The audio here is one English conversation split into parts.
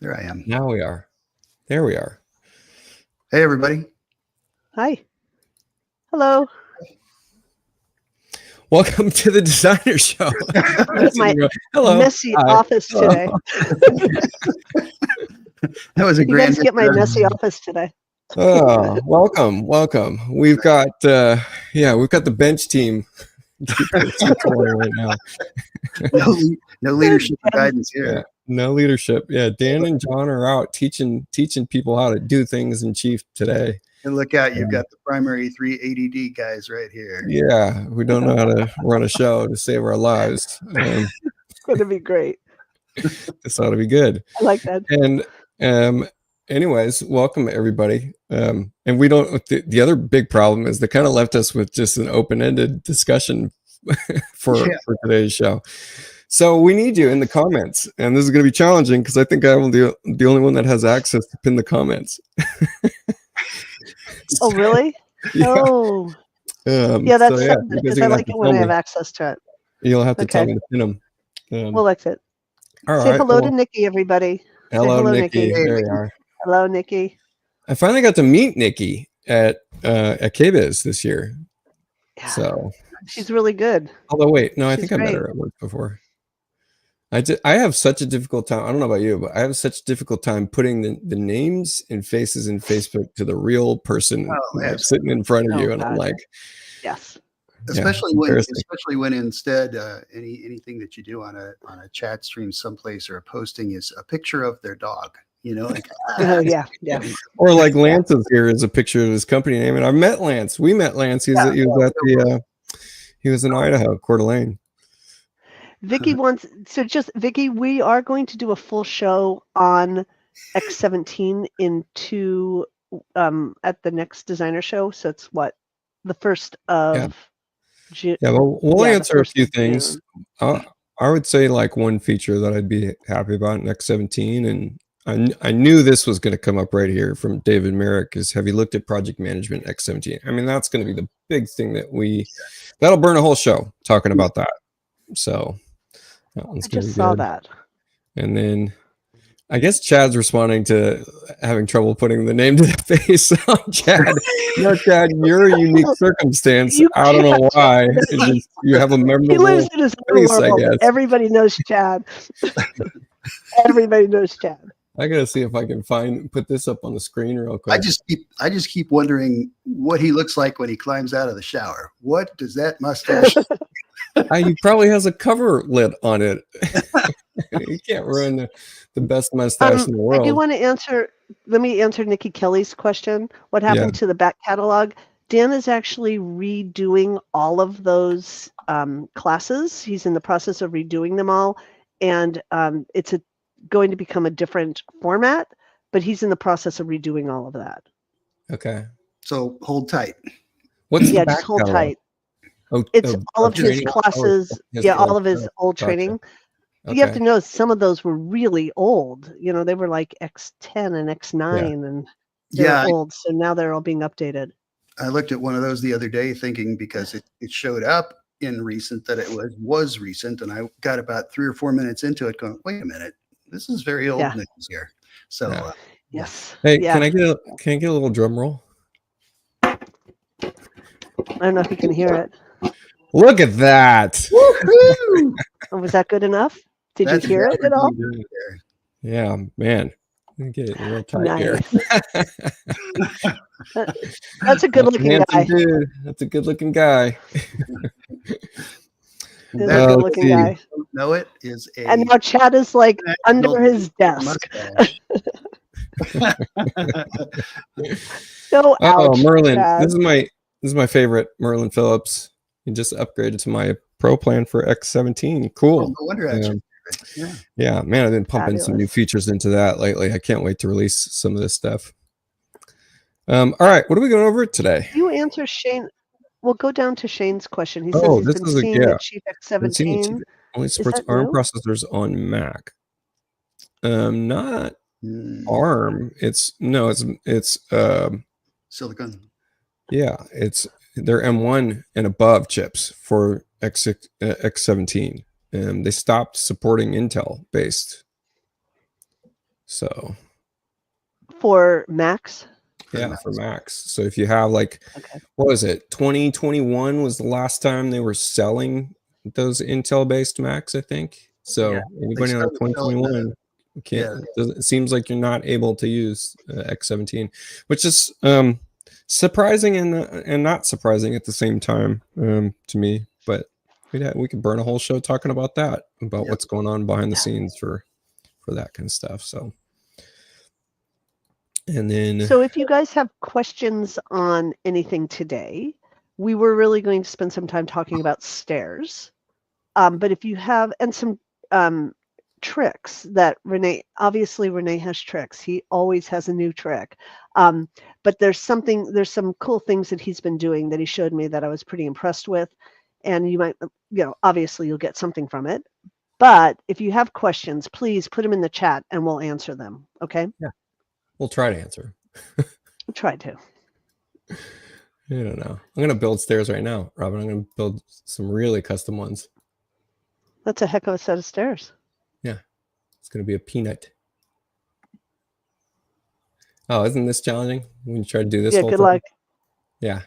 There I am. Now we are. There we are. Hey, everybody. Hi. Hello. Welcome to the Designer Show. My Hello. messy Hi. office today. That was a You grand. guys get my messy office today. Oh, welcome. We've got we've got the bench team right now. No leadership or guidance here. Yeah, no leadership. Yeah, Dan and John are out teaching people how to do things in Chief today. And look out, you've got the primary 3 ADD guys right here. Yeah, we don't know how to run a show to save our lives. It's going to be great. This ought to be good. I like that. And anyways, welcome everybody. And we don't. The other big problem is they kind of left us with just an open-ended discussion for today's show. So we need you in the comments, and this is going to be challenging because I think I'm the only one that has access to pin the comments. Oh, really? Yeah. Oh, yeah. That's because I like it when I have me. access to it. You'll have to tell me to pin them. We'll exit. All Say right, hello to Nikki, everybody. Hello, Nikki. There you are. Hello, Nikki. I finally got to meet Nikki at KBIS this year. Yeah. So she's really good. Although wait, no, I She's think I met her at work before. I have such a difficult time. I don't know about you, but I have such a difficult time putting the names and faces in Facebook to the real person sitting in front of you. And I'm like, yes. Especially when instead anything that you do on a chat stream someplace or a posting is a picture of their dog. You know, like, yeah. Or like Lance's here is a picture of his company name, and I met Lance. We met Lance. He was in Idaho, Coeur d'Alene. Vicky Vicky, we are going to do a full show on X17 at the next designer show. So it's the 1st of June. Yeah, we'll answer a few things. I would say like one feature that I'd be happy about in X17, and I knew this was going to come up right here from David Merrick, is have you looked at project management X17? I mean, that's going to be the big thing that'll burn a whole show talking about that. So that one's going to be good. I just saw that. And then I guess Chad's responding to having trouble putting the name to the face on Chad. No, Chad, you're a unique circumstance. I don't know why. You have a memorable He lives in his face, world. I guess. Everybody knows Chad. Everybody knows Chad. I gotta see if I can put this up on the screen real quick. I just keep wondering what he looks like when he climbs out of the shower. What does that mustache? He probably has a cover lid on it. You can't ruin the best mustache in the world. I do want to answer. Let me answer Nikki Kelly's question. What happened to the back catalog? Dan is actually redoing all of those classes. He's in the process of redoing them all, and it's going to become a different format, but he's in the process of redoing all of that. Okay. So hold tight. Just hold tight. It's all of his classes. All of his old training. Okay. You have to know some of those were really old. You know, they were like X10 and X9 and they're old. So now they're all being updated. I looked at one of those the other day thinking because it showed up in recent that it was recent. And I got about 3 or 4 minutes into it going, wait a minute. This is very old news here. So yes. Hey, can I get a little drum roll? I don't know if you can hear it. Look at that. Was that good enough? Did you hear it at all? Yeah, man. Get it real tight here. That's a good looking guy. Dude. That's a good looking guy. That's a good looking guy. No, it is and now Chad is like under his desk. So ouch, Merlin. Chad. This is my favorite, Merlin Phillips. He just upgraded to my pro plan for X17. Cool. Oh, no wonder that's your favorite. Yeah, man, I've been pumping some new features into that lately. I can't wait to release some of this stuff. All right, what are we going over today? You answer Shane. We'll go down to Shane's question. He says he's been seeing the Chief X17. Only supports ARM processors on Mac. Not ARM. It's Silicon. Yeah, they're M1 and above chips for X17. They stopped supporting Intel based. So for Max? Yeah, for Max. So if you have like, what was it? 2021 was the last time they were selling those Intel-based Macs, I think. So anybody on 2021 can't. It seems like you're not able to use X17, which is surprising and not surprising at the same time to me. But we could burn a whole show talking about that, about what's going on behind the scenes for that kind of stuff. So. And then, so if you guys have questions on anything today, we were really going to spend some time talking about stairs. But if you have, and some tricks that Rene has tricks. He always has a new trick. But there's some cool things that he's been doing that he showed me that I was pretty impressed with. And you might, obviously you'll get something from it. But if you have questions, please put them in the chat and we'll answer them. Okay? Yeah. We'll try to answer. We'll try to. I don't know. I'm going to build stairs right now, Robin. I'm going to build some really custom ones. That's a heck of a set of stairs. Yeah. It's going to be a peanut. Oh, isn't this challenging? When you try to do this whole good thing? luck. Yeah.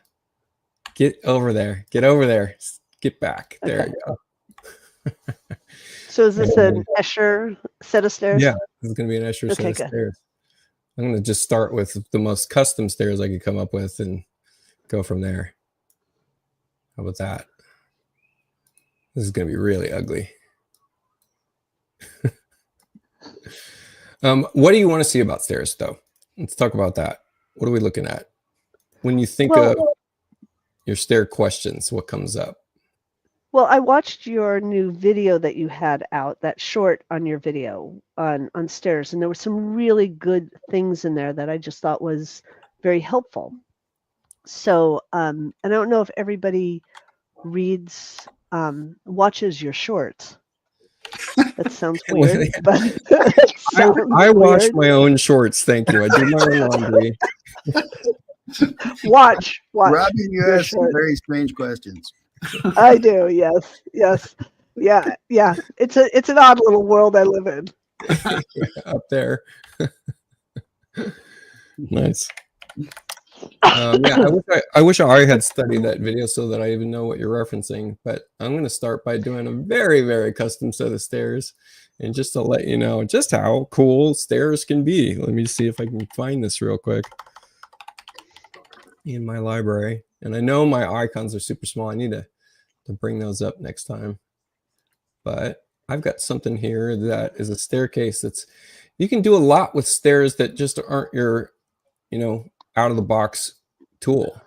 Get over there. Get over there. Get back. Okay. There you go. So is this an Escher set of stairs? Yeah. This is going to be an Escher set of stairs. I'm going to just start with the most custom stairs I could come up with and go from there. How about that? This is going to be really ugly. What do you want to see about stairs, though? Let's talk about that. What are we looking at? When you think of your stair questions, what comes up? Well, I watched your new video that you had out, that short on your video on stairs, and there were some really good things in there that I just thought was very helpful. So, and I don't know if everybody watches your shorts. That sounds weird, but I watch my own shorts. Thank you. I do my own laundry. Watch. Robin, you ask some very strange questions. I do. Yes. Yeah. It's an odd little world I live in. Up there. Nice. I wish I had studied that video so that I even know what you're referencing, but I'm going to start by doing a very, very custom set of stairs, and just to let you know just how cool stairs can be. Let me see if I can find this real quick in my library. And I know my icons are super small. I need to bring those up next time, but I've got something here that is a staircase you can do a lot with stairs that just aren't your, out of the box tool.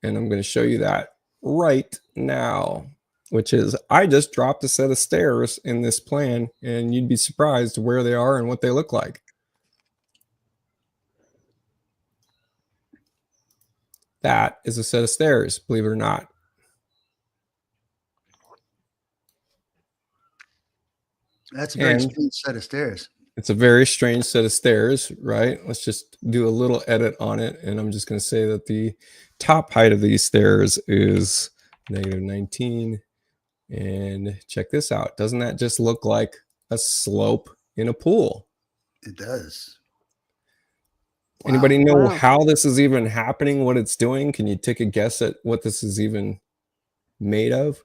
And I'm going to show you that right now, which is I just dropped a set of stairs in this plan, and you'd be surprised where they are and what they look like. That is a set of stairs, believe it or not. That's a very strange set of stairs. It's a very strange set of stairs, right? Let's just do a little edit on it. And I'm just going to say that the top height of these stairs is -19. And check this out. Doesn't that just look like a slope in a pool? It does. Wow. Anybody know how this is even happening, what it's doing? Can you take a guess at what this is even made of?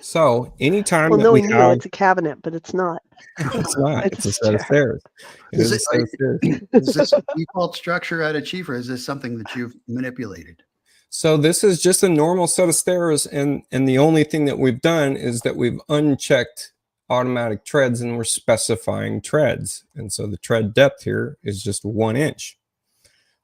So anytime that we have, it's a cabinet, but it's not. It's not. It's a set of stairs. Is this a default structure out of Chief, or is this something that you've manipulated? So this is just a normal set of stairs, and the only thing that we've done is that we've unchecked automatic treads, and we're specifying treads. And so the tread depth here is just 1 inch.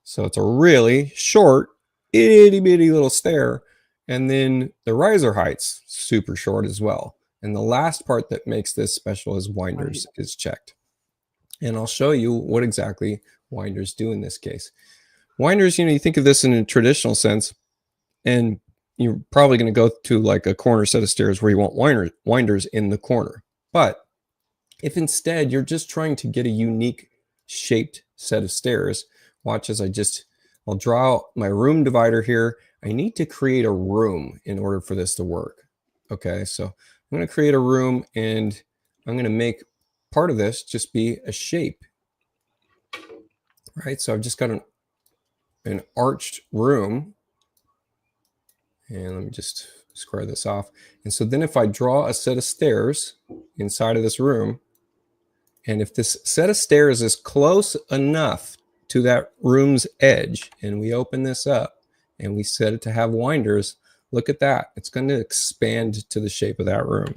So it's a really short, itty bitty little stair. And then the riser height's super short as well. And the last part that makes this special is winders is checked. And I'll show you what exactly winders do in this case. Winders, you think of this in a traditional sense, and you're probably going to go to like a corner set of stairs where you want winders in the corner. But if instead you're just trying to get a unique shaped set of stairs, watch as I'll draw my room divider here. I need to create a room in order for this to work. Okay, so I'm going to create a room, and I'm going to make part of this just be a shape. Right, so I've just got an arched room, and let me just square this off. And so then if I draw a set of stairs inside of this room, and if this set of stairs is close enough to that room's edge, and we open this up and we set it to have winders, look at that. It's going to expand to the shape of that room.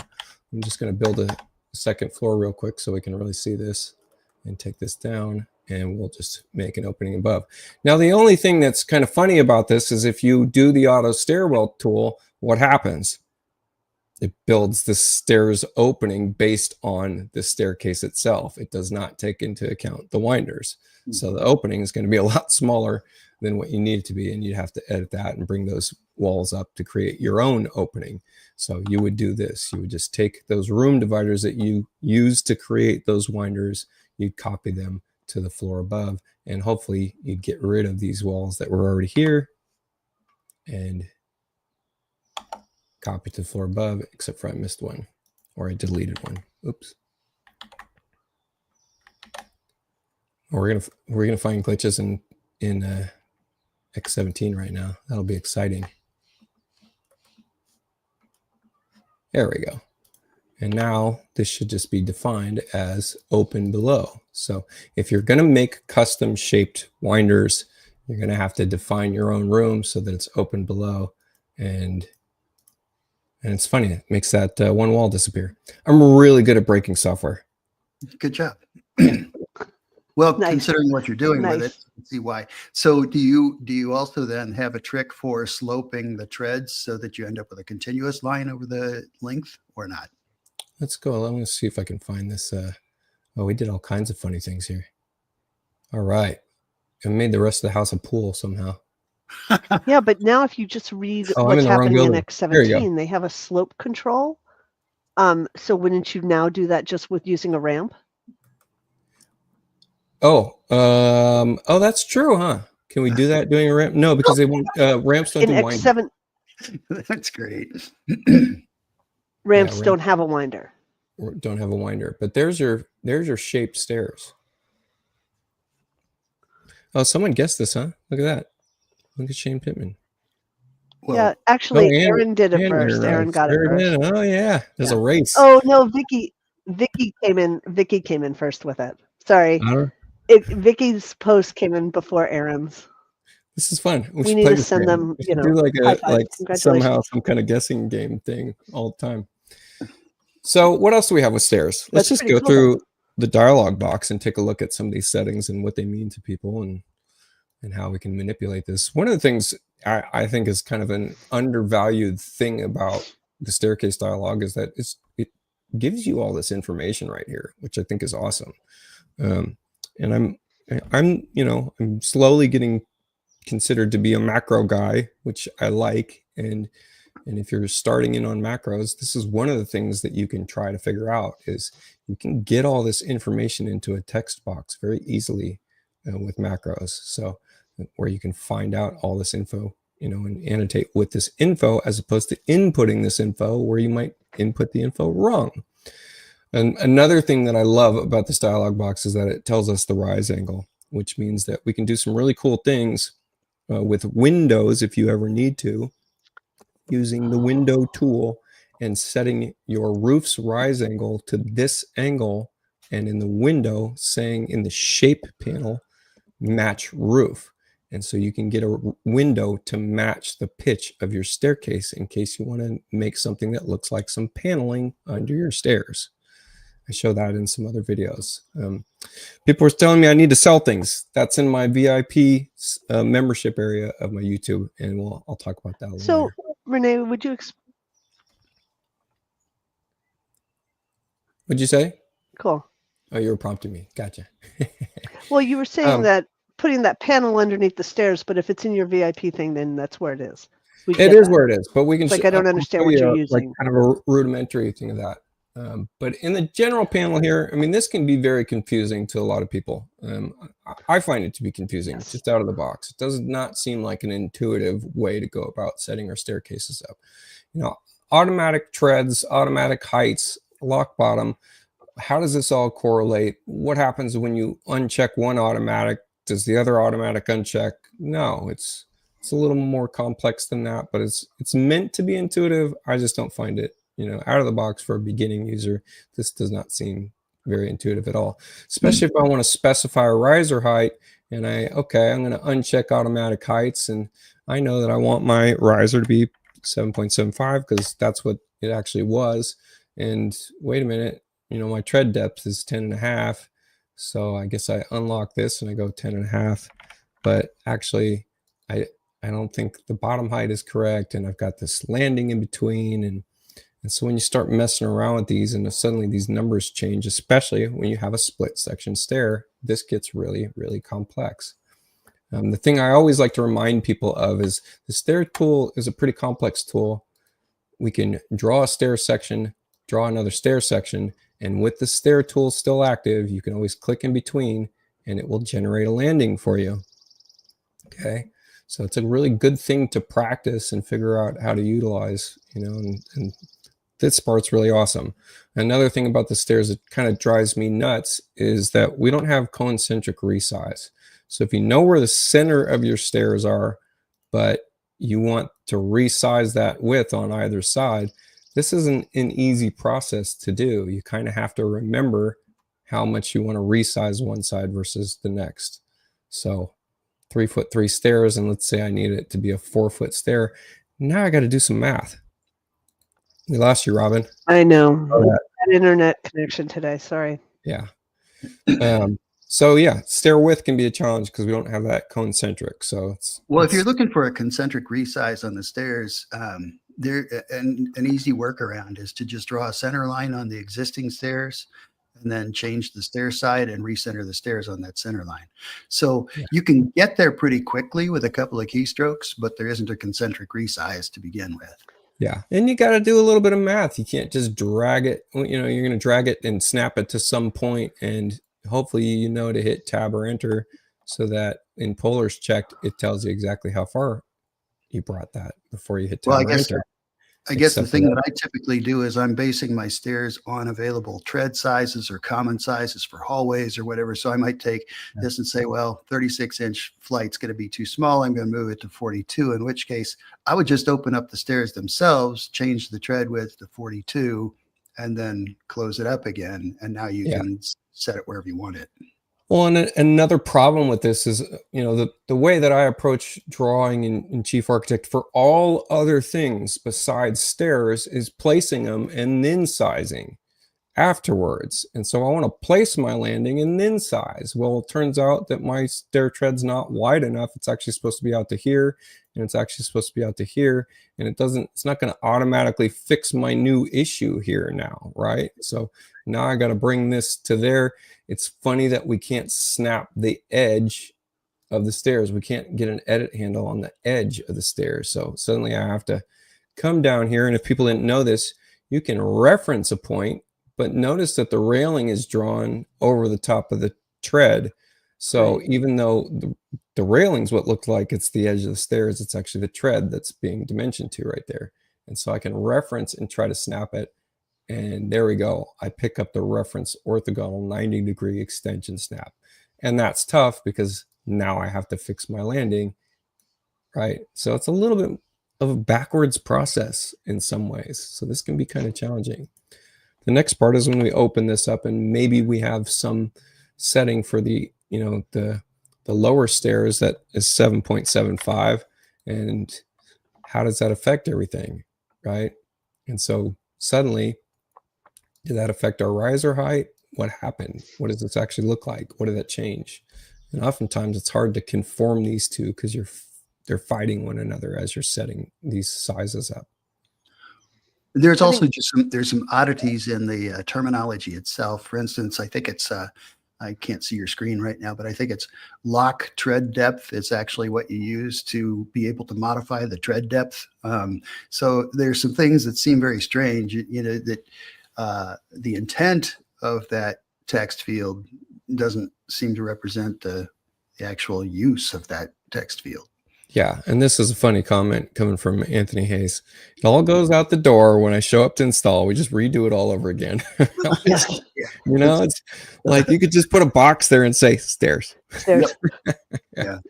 I'm just going to build a second floor real quick so we can really see this, and take this down, and we'll just make an opening above. Now, the only thing that's kind of funny about this is if you do the auto stairwell tool, what happens? It builds the stairs opening based on the staircase itself. It does not take into account the winders. So the opening is going to be a lot smaller than what you need it to be, and you'd have to edit that and bring those walls up to create your own opening. So you would do this. You would just take those room dividers that you use to create those winders, you'd copy them to the floor above, and hopefully you'd get rid of these walls that were already here and copy to the floor above, except for I missed one, or I deleted one. Oops. We're gonna find glitches in X17 right now. That'll be exciting. There we go. And now this should just be defined as open below. So if you're going to make custom shaped winders, you're going to have to define your own room so that it's open below. And it's funny, it makes that one wall disappear. I'm really good at breaking software. Good job. Well, nice. Considering what you're doing with it, see why. So do you also then have a trick for sloping the treads so that you end up with a continuous line over the length, or not? Let's go. I'm going to see if I can find this. Oh, we did all kinds of funny things here. All right. I made the rest of the house a pool somehow. Yeah, but now if you just read what's happening in X17, they have a slope control. So wouldn't you now do that just with using a ramp? Oh, that's true, huh? Can we do that doing a ramp? No, because they won't. Ramps don't do X7. That's great. Ramps don't have a winder. Don't have a winder, but there's your shaped stairs. Oh, someone guessed this, huh? Look at that. Look at Shane Pittman. Well, yeah, actually, Aaron did it first. Aaron got it first. Oh yeah, there's a race. Oh no, Vicky came in. Vicky came in first with it. Sorry. Vicky's post came in before Aaron's. This is fun. We need to send them, do like somehow some kind of guessing game thing all the time. So what else do we have with stairs? Let's just go through the dialog box and take a look at some of these settings and what they mean to people and how we can manipulate this. One of the things I think is kind of an undervalued thing about the staircase dialog is that it gives you all this information right here, which I think is awesome. And I'm slowly getting considered to be a macro guy, which I like. And if you're starting in on macros, this is one of the things that you can try to figure out is you can get all this information into a text box very easily with macros. So where you can find out all this info, and annotate with this info as opposed to inputting this info where you might input the info wrong. And another thing that I love about this dialog box is that it tells us the rise angle, which means that we can do some really cool things with windows if you ever need to, using the window tool and setting your roof's rise angle to this angle, and in the window saying in the shape panel, match roof. And so you can get a window to match the pitch of your staircase in case you want to make something that looks like some paneling under your stairs. I show that in some other videos. People were telling me I need to sell things. That's in my VIP membership area of my YouTube, and I'll talk about that a little later. So, Rene, would you? What'd you say? Cool. Oh, you were prompting me. Gotcha. Well, you were saying that putting that panel underneath the stairs, but if it's in your VIP thing, then that's where it is. It is where it is, but we can. Like I don't understand what you're using. Like kind of a rudimentary thing of that. But in the general panel here, I mean, this can be very confusing to a lot of people. I find it to be confusing just out of the box. It does not seem like an intuitive way to go about setting our staircases up. automatic treads, automatic heights, lock bottom. How does this all correlate? What happens when you uncheck one automatic? Does the other automatic uncheck? No, it's a little more complex than that, but it's meant to be intuitive. I just don't find it, out of the box for a beginning user. This does not seem very intuitive at all, especially if I want to specify a riser height and I'm going to uncheck automatic heights, and I know that I want my riser to be 7.75 because that's what it actually was. And wait a minute, my tread depth is 10.5. So I guess I unlock this and I go 10.5, but actually I don't think the bottom height is correct. And I've got this landing in between. And so when you start messing around with these and suddenly these numbers change, especially when you have a split section stair, this gets really, really complex. The thing I always like to remind people of is the stair tool is a pretty complex tool. We can draw a stair section, draw another stair section, and with the stair tool still active, you can always click in between and it will generate a landing for you. Okay, so it's a really good thing to practice and figure out how to utilize, and this part's really awesome. Another thing about the stairs that kind of drives me nuts is that we don't have concentric resize. So if you know where the center of your stairs are, but you want to resize that width on either side, this isn't an easy process to do. You kind of have to remember how much you want to resize one side versus the next. So 3'3" stairs, and let's say I need it to be a 4-foot stair. Now I got to do some math. We lost you, Robin. I know. Bad internet connection today. Sorry. Yeah. So yeah, stair width can be a challenge because we don't have that concentric. So if you're looking for a concentric resize on the stairs, there an easy workaround is to just draw a center line on the existing stairs and then change the stair side and recenter the stairs on that center line. So you can get there pretty quickly with a couple of keystrokes, but there isn't a concentric resize to begin with. Yeah. And you got to do a little bit of math. You can't just drag it. You're going to drag it and snap it to some point, and hopefully to hit tab or enter so that in Polar's checked, it tells you exactly how far you brought that before you hit tab or enter. I guess the thing that I typically do is I'm basing my stairs on available tread sizes or common sizes for hallways or whatever. So I might take this and say, well, 36-inch flight's going to be too small. I'm going to move it to 42, in which case I would just open up the stairs themselves, change the tread width to 42, and then close it up again. And now you can set it wherever you want it. Well, and another problem with this is, the way that I approach drawing in Chief Architect for all other things besides stairs is placing them and then sizing afterwards. And so I want to place my landing and then size. Well, it turns out that my stair tread's not wide enough. It's actually supposed to be out to here, and it's actually supposed to be out to here. And it's not going to automatically fix my new issue here now, right? So now I got to bring this to there. It's funny that we can't snap the edge of the stairs. We can't get an edit handle on the edge of the stairs. So suddenly I have to come down here. And if people didn't know this, you can reference a point, but notice that the railing is drawn over the top of the tread. So even though the railing's what looked like it's the edge of the stairs, it's actually the tread that's being dimensioned to right there. And so I can reference and try to snap it. And there we go. I pick up the reference orthogonal 90-degree extension snap. And that's tough because now I have to fix my landing, right? So it's a little bit of a backwards process in some ways. So this can be kind of challenging. The next part is when we open this up and maybe we have some setting for the, the lower stairs that is 7.75. And how does that affect everything, right? And so suddenly, did that affect our riser height? What happened? What does this actually look like? What did that change? And oftentimes it's hard to conform these two because they're fighting one another as you're setting these sizes up. There's also there's some oddities in the terminology itself. For instance, I think it's I can't see your screen right now, but I think it's lock tread depth is actually what you use to be able to modify the tread depth. So there's some things that seem very strange, that the intent of that text field doesn't seem to represent the actual use of that text field. Yeah, and this is a funny comment coming from Anthony Hayes. It all goes out the door when I show up to install. We just redo it all over again. Yes. You know, it's like you could just put a box there and say stairs. Stairs. Yeah.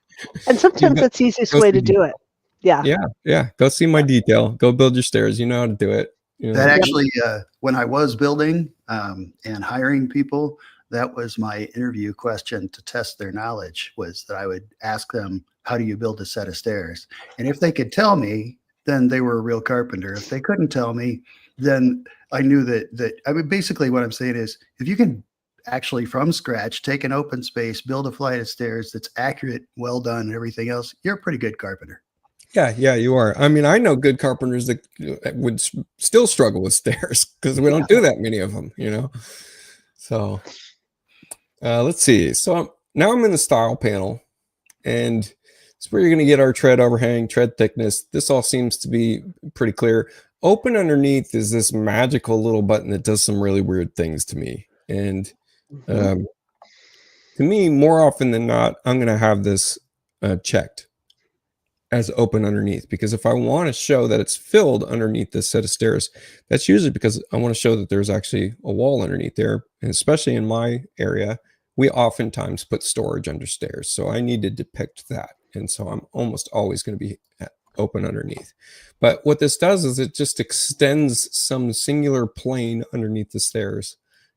And sometimes that's the easiest way to do it. Yeah. Yeah. Go see my detail. Go build your stairs. You know how to do it. You know? That actually, when I was building and hiring people, that was my interview question to test their knowledge, was that I would ask them, how do you build a set of stairs? And if they could tell me, then they were a real carpenter. If they couldn't tell me, then I knew that I mean, basically what I'm saying is, if you can actually from scratch take an open space, build a flight of stairs that's accurate, well done, and everything else, you're a pretty good carpenter. Yeah, you are. I mean, I know good carpenters that would still struggle with stairs because we don't do that many of them, you know? So let's see. So now I'm in the style panel, and it's where you're going to get our tread overhang, tread thickness. This all seems to be pretty clear. Open underneath is this magical little button that does some really weird things to me. And to me, more often than not, I'm going to have this checked as open underneath, because if I want to show that it's filled underneath this set of stairs, that's usually because I want to show that there's actually a wall underneath there. And especially in my area, we oftentimes put storage under stairs. So I need to depict that. And so I'm almost always going to be open underneath. But what this does is it just extends some singular plane underneath the stairs,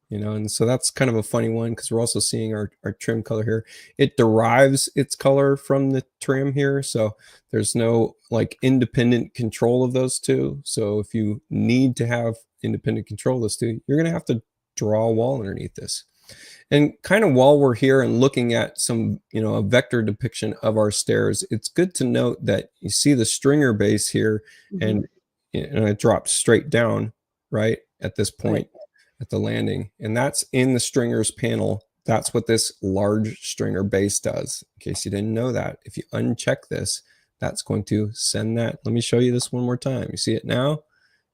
you know, and so that's kind of a funny one because we're also seeing our trim color here. It derives its color from the trim here. So there's no like independent control of those two. So if you need to have independent control of those two, you're going to have to draw a wall underneath this. And kind of while we're here and looking at some, you know, a vector depiction of our stairs, it's good to note that you see the stringer base here, and it drops straight down right at this point at the landing. And that's in the stringers panel. That's what this large stringer base does. In case you didn't know that, if you uncheck this, that's going to send that. Let me show you this one more time. You see it now?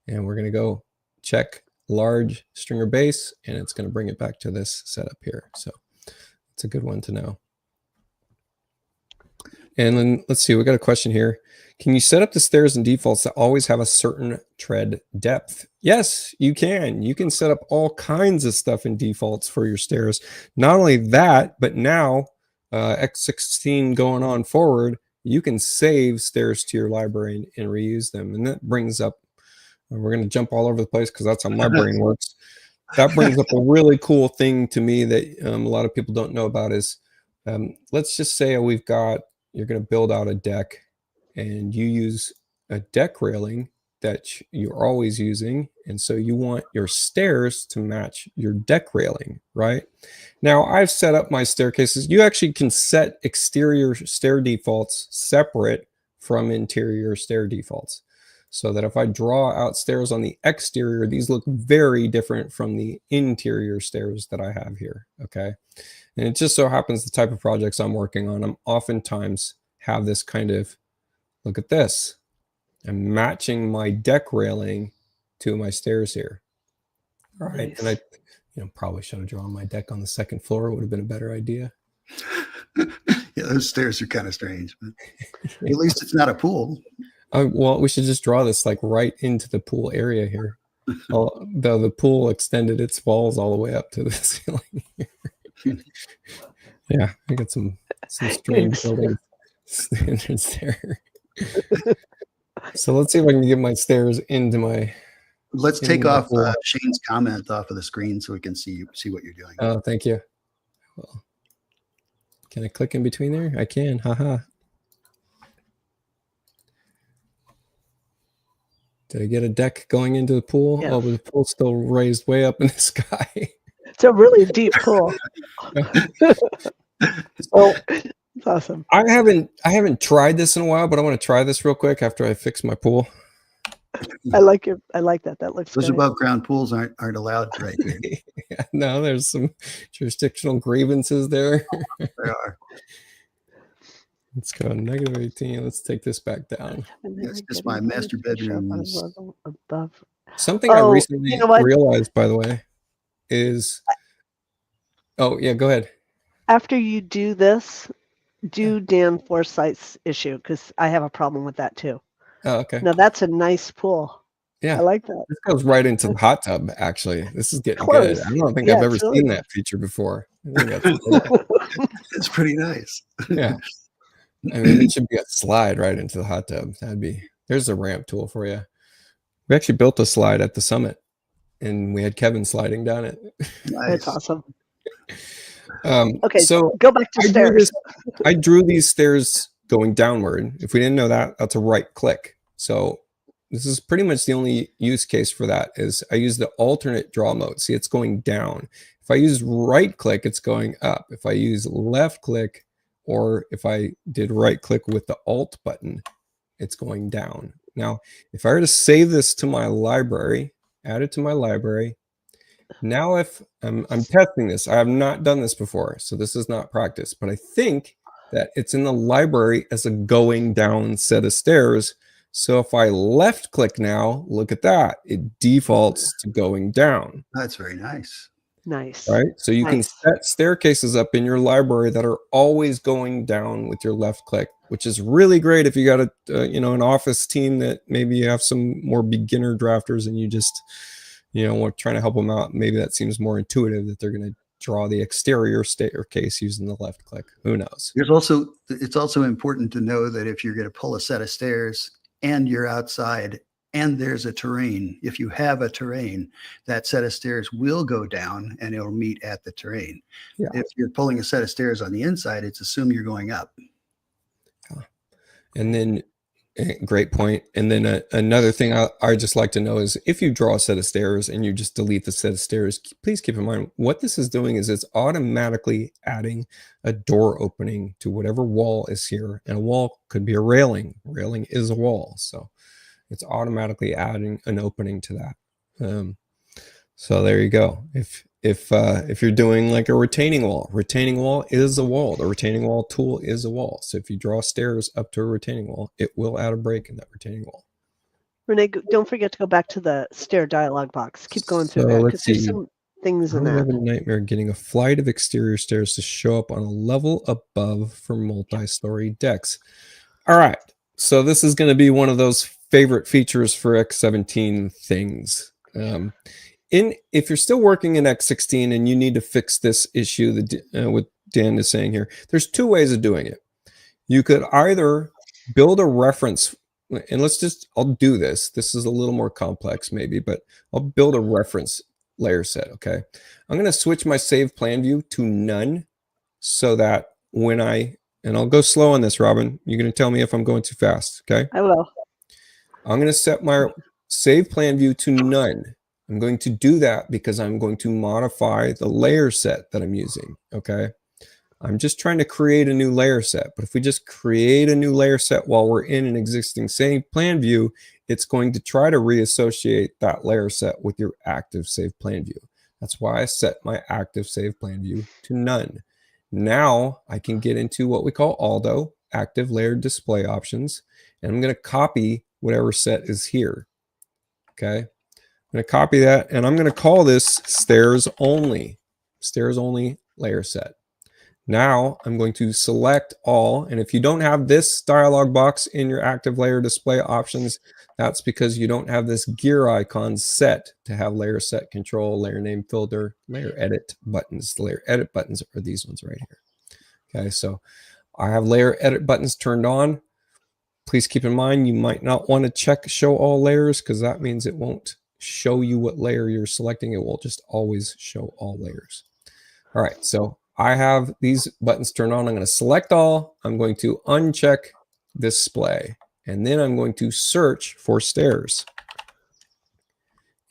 And we're going to go check large stringer base, and it's going to bring it back to this setup here. So it's a good one to know. And then let's see, we got a question here. Can you set up the stairs and defaults that always have a certain tread depth? Yes, you can. You can set up all kinds of stuff in defaults for your stairs. Not only that, but now X16 going on forward, you can save stairs to your library and reuse them. And that brings up, we're going to jump all over the place because that's how my brain works. That brings up a really cool thing to me that a lot of people don't know about is, let's just say you're going to build out a deck and you use a deck railing that you're always using. And so you want your stairs to match your deck railing, right? Now I've set up my staircases. You actually can set exterior stair defaults separate from interior stair defaults, so that if I draw out stairs on the exterior, these look very different from the interior stairs that I have here, okay? And it just so happens the type of projects I'm working on, I'm oftentimes have this kind of, look at this. I'm matching my deck railing to my stairs here. All right, nice. And I probably should have drawn my deck on the second floor. It would have been a better idea. Yeah, those stairs are kind of strange, but at least it's not a pool. Well, we should just draw this like right into the pool area here. The pool extended its walls all the way up to the ceiling. Yeah, I got some strange building standards there. So let's see if I can get my stairs into my. Let's take off Shane's comment off of the screen so we can see what you're doing. Oh, thank you. Well, can I click in between there? I can. Haha. Did I get a deck going into the pool? Yeah. Oh, but the pool's still raised way up in the sky. It's a really deep pool. So it's awesome. I haven't tried this in a while, but I want to try this real quick after I fix my pool. I like it. I like that. That looks. Those above ground pools aren't allowed right here. Yeah, no, there's some jurisdictional grievances there. There are. Let's go -18. Let's take this back down. That's just my master bedroom. Something I recently realized, by the way, is. Oh yeah, go ahead. After you do this, do Dan Forsyth's issue because I have a problem with that too. Oh, okay. Now that's a nice pool. Yeah. I like that. This goes right into the hot tub, actually. This is getting Close. good. I don't think Yeah, I've ever it's really seen good. that feature before. I think that's It's pretty nice. yeah. I mean, it should be a slide right into the hot tub. There's a ramp tool for you. We actually built a slide at the summit, and we had Kevin sliding down it. Nice. That's awesome. Okay, so go back to stairs. I drew these stairs going downward. If we didn't know that, that's a right click. So this is pretty much the only use case for that is I use the alternate draw mode. See, it's going down. If I use right click, it's going up. If I use left click, or if I did right click with the alt button, it's going down. Now, if I were to save this to my library, add it to my library, now if I'm testing this, I have not done this before, so this is not practice, but I think that it's in the library as a going down set of stairs. So if I left click now, look at that, it defaults to going down. That's very nice. Nice. Right? So you can set staircases up in your library that are always going down with your left click, which is really great if you got an office team that maybe you have some more beginner drafters and you just we're trying to help them out. Maybe that seems more intuitive that they're going to draw the exterior staircase using the left click. Who knows? It's also important to know that if you're going to pull a set of stairs and you're outside and there's a terrain, if you have a terrain, that set of stairs will go down and it'll meet at the terrain. Yeah. If you're pulling a set of stairs on the inside, it's assumed you're going up. And then great point. And then another thing I just like to know is if you draw a set of stairs and you just delete the set of stairs, please keep in mind what this is doing is it's automatically adding a door opening to whatever wall is here. And a wall could be a railing. Railing is a wall. So it's automatically adding an opening to that. So there you go. If you're doing like a retaining wall is a wall. The retaining wall tool is a wall. So if you draw stairs up to a retaining wall, it will add a break in that retaining wall. Renee, don't forget to go back to the stair dialog box. Keep going through there because there's some things in I that. have a nightmare getting a flight of exterior stairs to show up on a level above for multi-story decks. All right. So this is going to be one of those favorite features for X17 things. If you're still working in X16 and you need to fix this issue that what Dan is saying here, there's two ways of doing it. You could either build a reference, and I'll do this. This is a little more complex maybe, but I'll build a reference layer set, okay? I'm going to switch my save plan view to none so that and I'll go slow on this, Robin. You're going to tell me if I'm going too fast, okay? I will. I'm going to set my save plan view to none. I'm going to do that because I'm going to modify the layer set that I'm using, okay? I'm just trying to create a new layer set, but if we just create a new layer set while we're in an existing save plan view, it's going to try to reassociate that layer set with your active save plan view. That's why I set my active save plan view to none. Now I can get into what we call ALDO, active layered display options, and I'm going to copy whatever set is here, okay? I'm going to copy that, and I'm going to call this stairs only layer set. Now I'm going to select all, and if you don't have this dialog box in your active layer display options, that's because you don't have this gear icon set to have layer set control, layer name filter, layer edit buttons. The layer edit buttons are these ones right here. Okay, so I have layer edit buttons turned on. Please keep in mind you might not want to check show all layers because that means it won't show you what layer you're selecting. It will just always show all layers. All right, so I have these buttons turned on. I'm going to select all. I'm going to uncheck display, and then I'm going to search for stairs.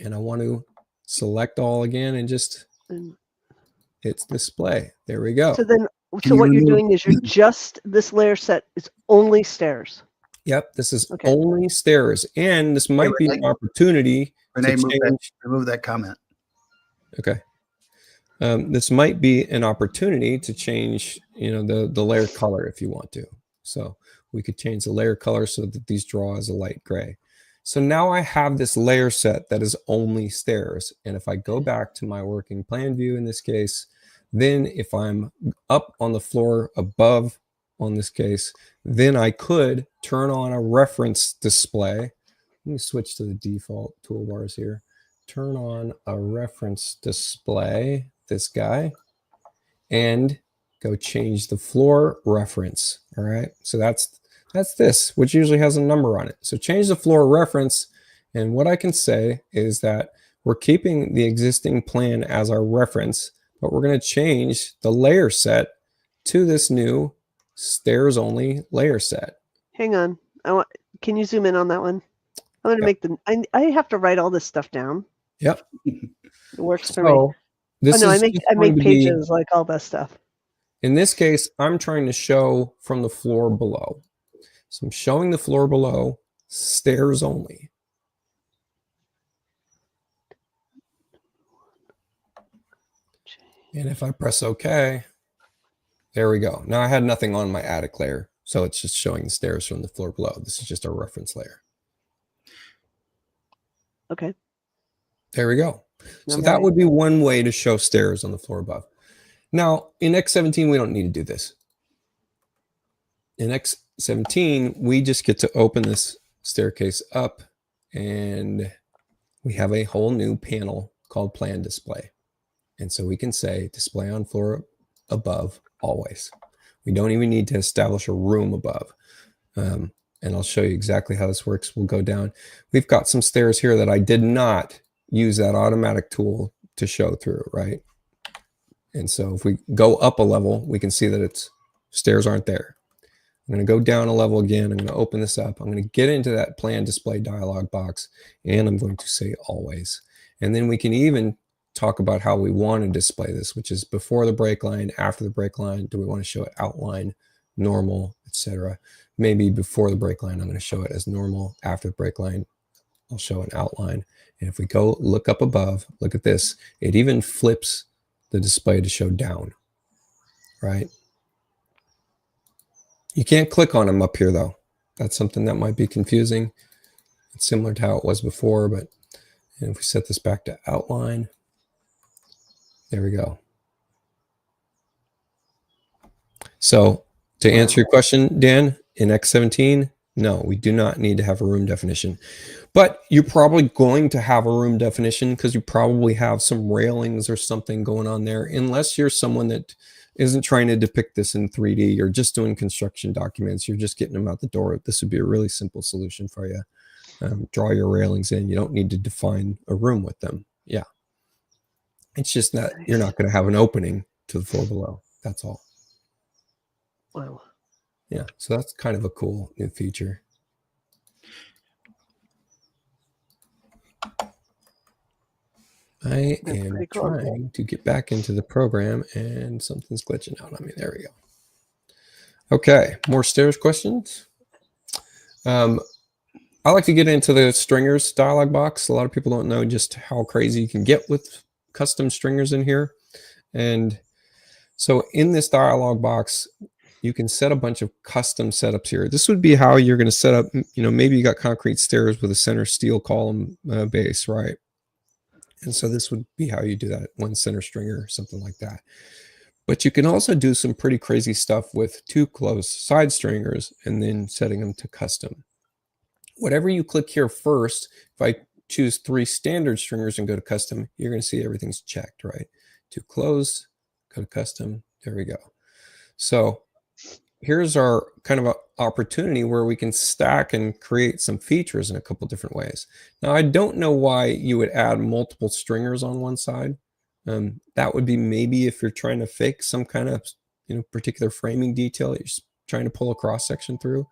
And I want to select all again and just hit display. There we go. So what you're doing is this layer set is only stairs. Yep, this is only stairs, and this might be an opportunity Renee, remove that comment. Okay. This might be an opportunity to change, the layer color if you want to. So we could change the layer color so that these draw as a light gray. So now I have this layer set that is only stairs. And if I go back to my working plan view in this case, then if I'm up on the floor above on this case, then I could turn on a reference display. Let me switch to the default toolbars here. Turn on a reference display, this guy, and go change the floor reference. All right, so that's this, which usually has a number on it. So change the floor reference, and what I can say is that we're keeping the existing plan as our reference, but we're going to change the layer set to this new stairs only layer set. Hang on. Can you zoom in on that one? I'm going to make the, I have to write all this stuff down. Yep. It works for me. This I make pages like all that stuff. In this case, I'm trying to show from the floor below. So I'm showing the floor below, stairs only. And if I press OK, there we go. Now I had nothing on my attic layer, so it's just showing the stairs from the floor below. This is just our reference layer. Okay. There we go. So that would be one way to show stairs on the floor above. Now, in X17, we don't need to do this. In X17, we just get to open this staircase up, and we have a whole new panel called Plan Display. And so we can say display on floor above always. We don't even need to establish a room above. And I'll show you exactly how this works. We'll go down. We've got some stairs here that I did not use that automatic tool to show through, right? And so if we go up a level, we can see that it's stairs aren't there. I'm going to go down a level again. I'm going to open this up. I'm going to get into that plan display dialog box, and I'm going to say always. And then we can even talk about how we want to display this, which is before the break line, after the break line. Do we want to show it outline, normal, etc.? Maybe before the break line, I'm going to show it as normal. After the break line, I'll show an outline. And if we go look up above, look at this. It even flips the display to show down, right? You can't click on them up here, though. That's something that might be confusing. It's similar to how it was before, but if we set this back to outline, there we go. So to answer your question, Dan, in X17, no, we do not need to have a room definition. But you're probably going to have a room definition because you probably have some railings or something going on there, unless you're someone that isn't trying to depict this in 3D. You're just doing construction documents. You're just getting them out the door. This would be a really simple solution for you. Draw your railings in. You don't need to define a room with them. Yeah. It's just that you're not going to have an opening to the floor below. That's all. Wow. Yeah, so that's kind of a cool new feature. I am trying to get back into the program, and something's glitching out on me. There we go. Okay, more stairs questions. I like to get into the stringers dialog box. A lot of people don't know just how crazy you can get with custom stringers in here. And so in this dialog box, you can set a bunch of custom setups here. This would be how you're going to set up, maybe you got concrete stairs with a center steel column base, right? And so this would be how you do that, one center stringer, something like that. But you can also do some pretty crazy stuff with two closed side stringers and then setting them to custom. Whatever you click here first, if I choose 3 standard stringers and go to custom, you're going to see everything's checked, right? To close, go to custom, there we go. So here's our kind of an opportunity where we can stack and create some features in a couple different ways. Now, I don't know why you would add multiple stringers on one side. That would be maybe if you're trying to fake some kind of particular framing detail that you're trying to pull a cross section through.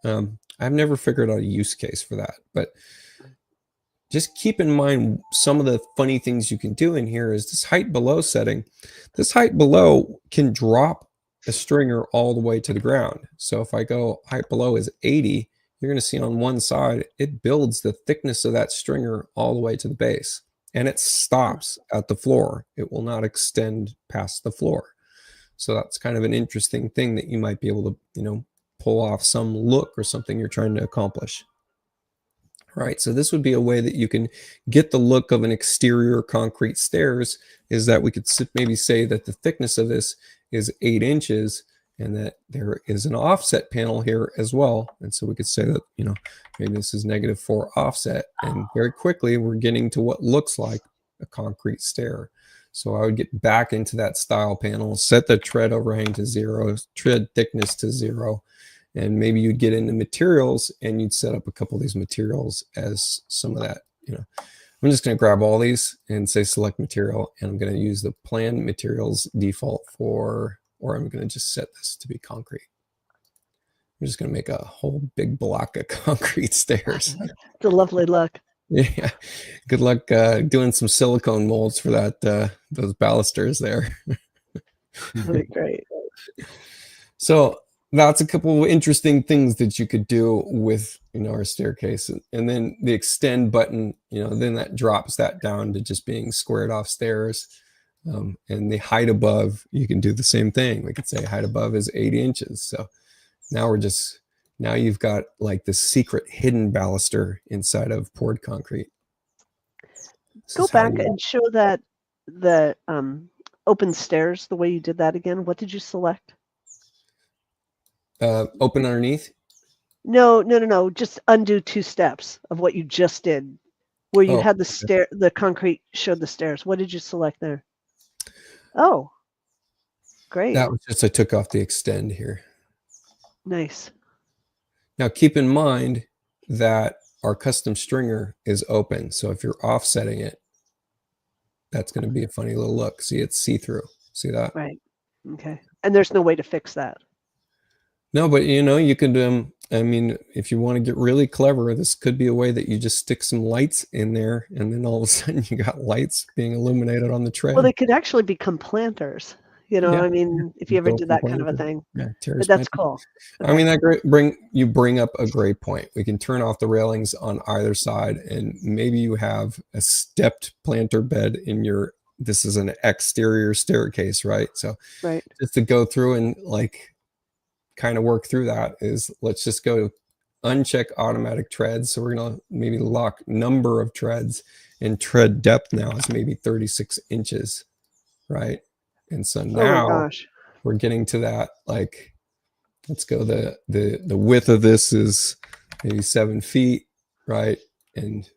I've never figured out a use case for that, but just keep in mind some of the funny things you can do in here is this height below setting. This height below can drop a stringer all the way to the ground. So if I go height below is 80, you're going to see on one side, it builds the thickness of that stringer all the way to the base, and it stops at the floor. It will not extend past the floor. So that's kind of an interesting thing that you might be able to, pull off some look or something you're trying to accomplish. Right, so this would be a way that you can get the look of an exterior concrete stairs, is that we could maybe say that the thickness of this is 8 inches, and that there is an offset panel here as well. And so we could say that, you know, maybe this is -4 offset, and very quickly we're getting to what looks like a concrete stair. So I would get back into that style panel, set the tread overhang to 0, tread thickness to 0, and maybe you'd get into materials and you'd set up a couple of these materials as some of that, you know. I'm just going to grab all these and say select material, and I'm going to use the plan materials default for, or I'm going to just set this to be concrete. I'm just going to make a whole big block of concrete stairs. It's a lovely look. Yeah. Good luck doing some silicone molds for that, those balusters there. That'd be great. So that's a couple of interesting things that you could do with, you know, our staircase. And then the extend button, you know, then that drops that down to just being squared off stairs. And the height above, you can do the same thing. We could say height above is 80 inches. So now now you've got like the secret hidden baluster inside of poured concrete. Go back and show that the open stairs the way you did that again. What did you select? Open underneath? No. Just undo 2 steps of what you just did, where you had the concrete showed the stairs. What did you select there? Oh, great. That was just, I took off the extend here. Nice. Now keep in mind that our custom stringer is open. So if you're offsetting it, that's going to be a funny little look. See, it's see-through. See that? Right. Okay. And there's no way to fix that. No, but you know, you could, I mean, if you want to get really clever, this could be a way that you just stick some lights in there, and then all of a sudden you got lights being illuminated on the tread. Well, they could actually become planters. You know, Yeah. I mean, if you ever did that kind of a thing. Yeah, but that's cool. I mean, that you bring up a great point. We can turn off the railings on either side, and maybe you have a stepped planter bed in your, this is an exterior staircase, right? So right. Just to go through and like kind of work through that is, let's just go to uncheck automatic treads. So we're going to maybe lock number of treads, and tread depth now is maybe 36 inches, right? And so now we're getting to that, like, let's go, the width of this is maybe 7 feet, right? And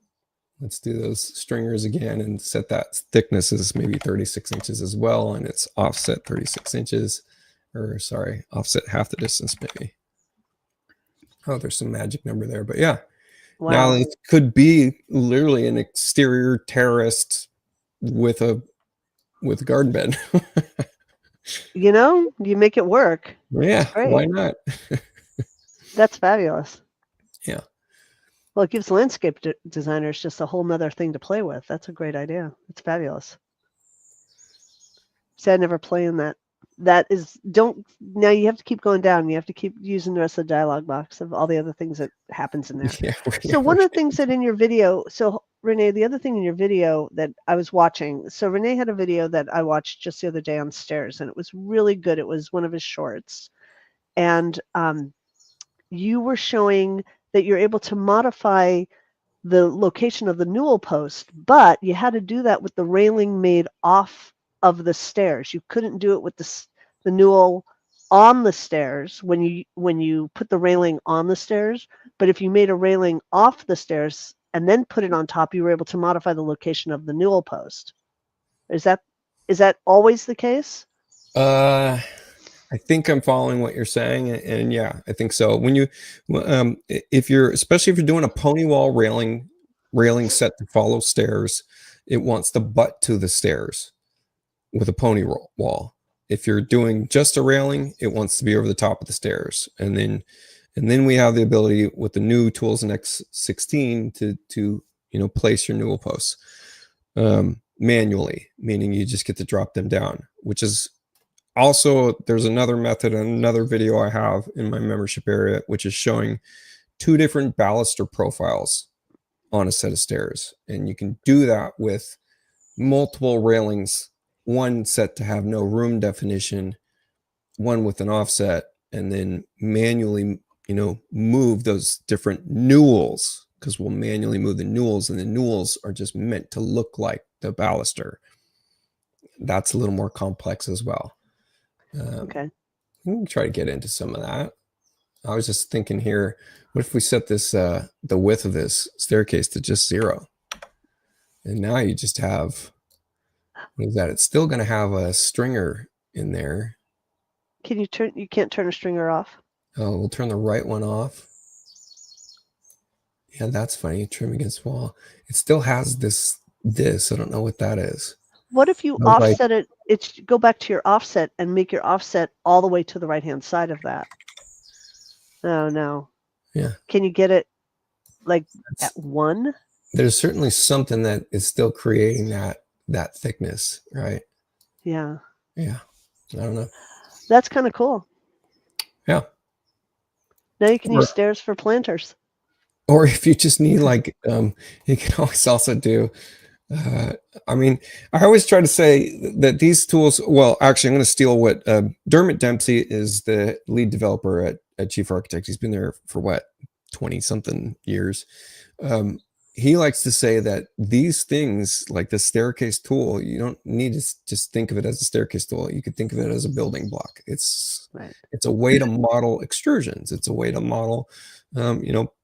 let's do those stringers again and set that thickness is maybe 36 inches as well. And it's offset 36 inches, or sorry, offset half the distance maybe. Oh, there's some magic number there, but yeah. Wow. Now it could be literally an exterior terraced with a garden bed. You know, you make it work. Yeah, why not? That's fabulous. Yeah. Well, it gives landscape designers just a whole nother thing to play with. That's a great idea. It's fabulous. See, I never play in that. That is, now you have to keep going down. You have to keep using the rest of the dialog box of all the other things that happens in there. Yeah, so one of the things that in your video, so Rene, the other thing in your video that I was watching, so Rene had a video that I watched just the other day on stairs, and it was really good. It was one of his shorts. And you were showing that you're able to modify the location of the newel post, but you had to do that with the railing made off of the stairs. You couldn't do it with the newel on the stairs when you put the railing on the stairs, but if you made a railing off the stairs and then put it on top, you were able to modify the location of the newel post. Is that always the case? I think I'm following what you're saying, and yeah, I think so. When you, especially if you're doing a pony wall railing set to follow stairs, it wants to butt to the stairs with a pony wall. If you're doing just a railing, it wants to be over the top of the stairs, and then we have the ability with the new tools in X16 to place your newel posts manually, meaning you just get to drop them down, which is also, there's another method, another video I have in my membership area, which is showing 2 different baluster profiles on a set of stairs. And you can do that with multiple railings, one set to have no room definition, one with an offset, and then manually, move those different newels, because we'll manually move the newels, and the newels are just meant to look like the baluster. That's a little more complex as well. Okay. we can try to get into some of that. I was just thinking here, what if we set this the width of this staircase to just 0? And now you just have, what is that? It's still going to have a stringer in there. You can't turn a stringer off? Oh, we'll turn the right one off. Yeah, that's funny. Trim against wall. It still has this. I don't know what that is. What if you offset it? Go back to your offset and make your offset all the way to the right-hand side of that. Oh, no. Yeah. Can you get it like at 1? There's certainly something that is still creating that thickness, right? Yeah. Yeah. I don't know. That's kind of cool. Yeah. Now you can use stairs for planters. Or if you just need like, you can always also do, I mean, I always try to say that these tools, well, actually, I'm going to steal what Dermot Dempsey is the lead developer at Chief Architects. He's been there for what, 20 something years. He likes to say that these things like the staircase tool, you don't need to just think of it as a staircase tool. You could think of it as a building block. It's a way to model extrusions. It's a way to model,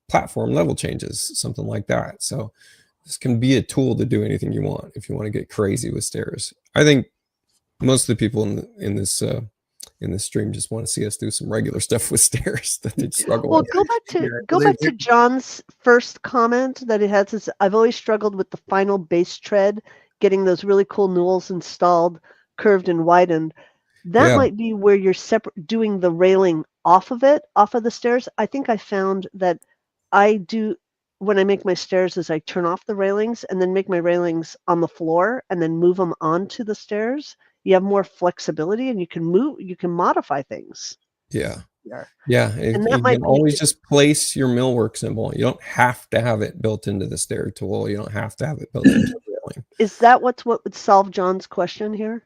platform level changes, something like that. So this can be a tool to do anything you want if you want to get crazy with stairs. I think most of the people in this stream just want to see us do some regular stuff with stairs that they struggle with. Well, go back to John's first comment that he had. Says, I've always struggled with the final base tread, getting those really cool newels installed, curved and widened. That might be where you're doing the railing off of the stairs. I think I found that I do when I make my stairs is I turn off the railings and then make my railings on the floor and then move them onto the stairs. You have more flexibility and you can modify things. Yeah. And that you can always just place your millwork symbol. You don't have to have it built into the stair tool. You don't have to have it built into the railing. Is that what would solve John's question here?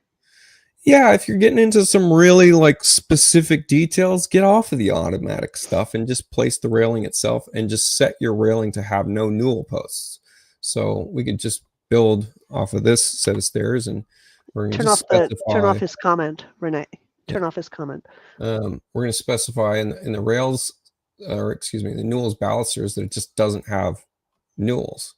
Yeah, if you're getting into some really like specific details, get off of the automatic stuff and just place the railing itself and just set your railing to have no newel posts. So we could just build off of this set of stairs and we're going to turn off his comment, Rene. Turn off his comment. We're going to specify in the rails, or excuse me, the newels balusters that it just doesn't have newels.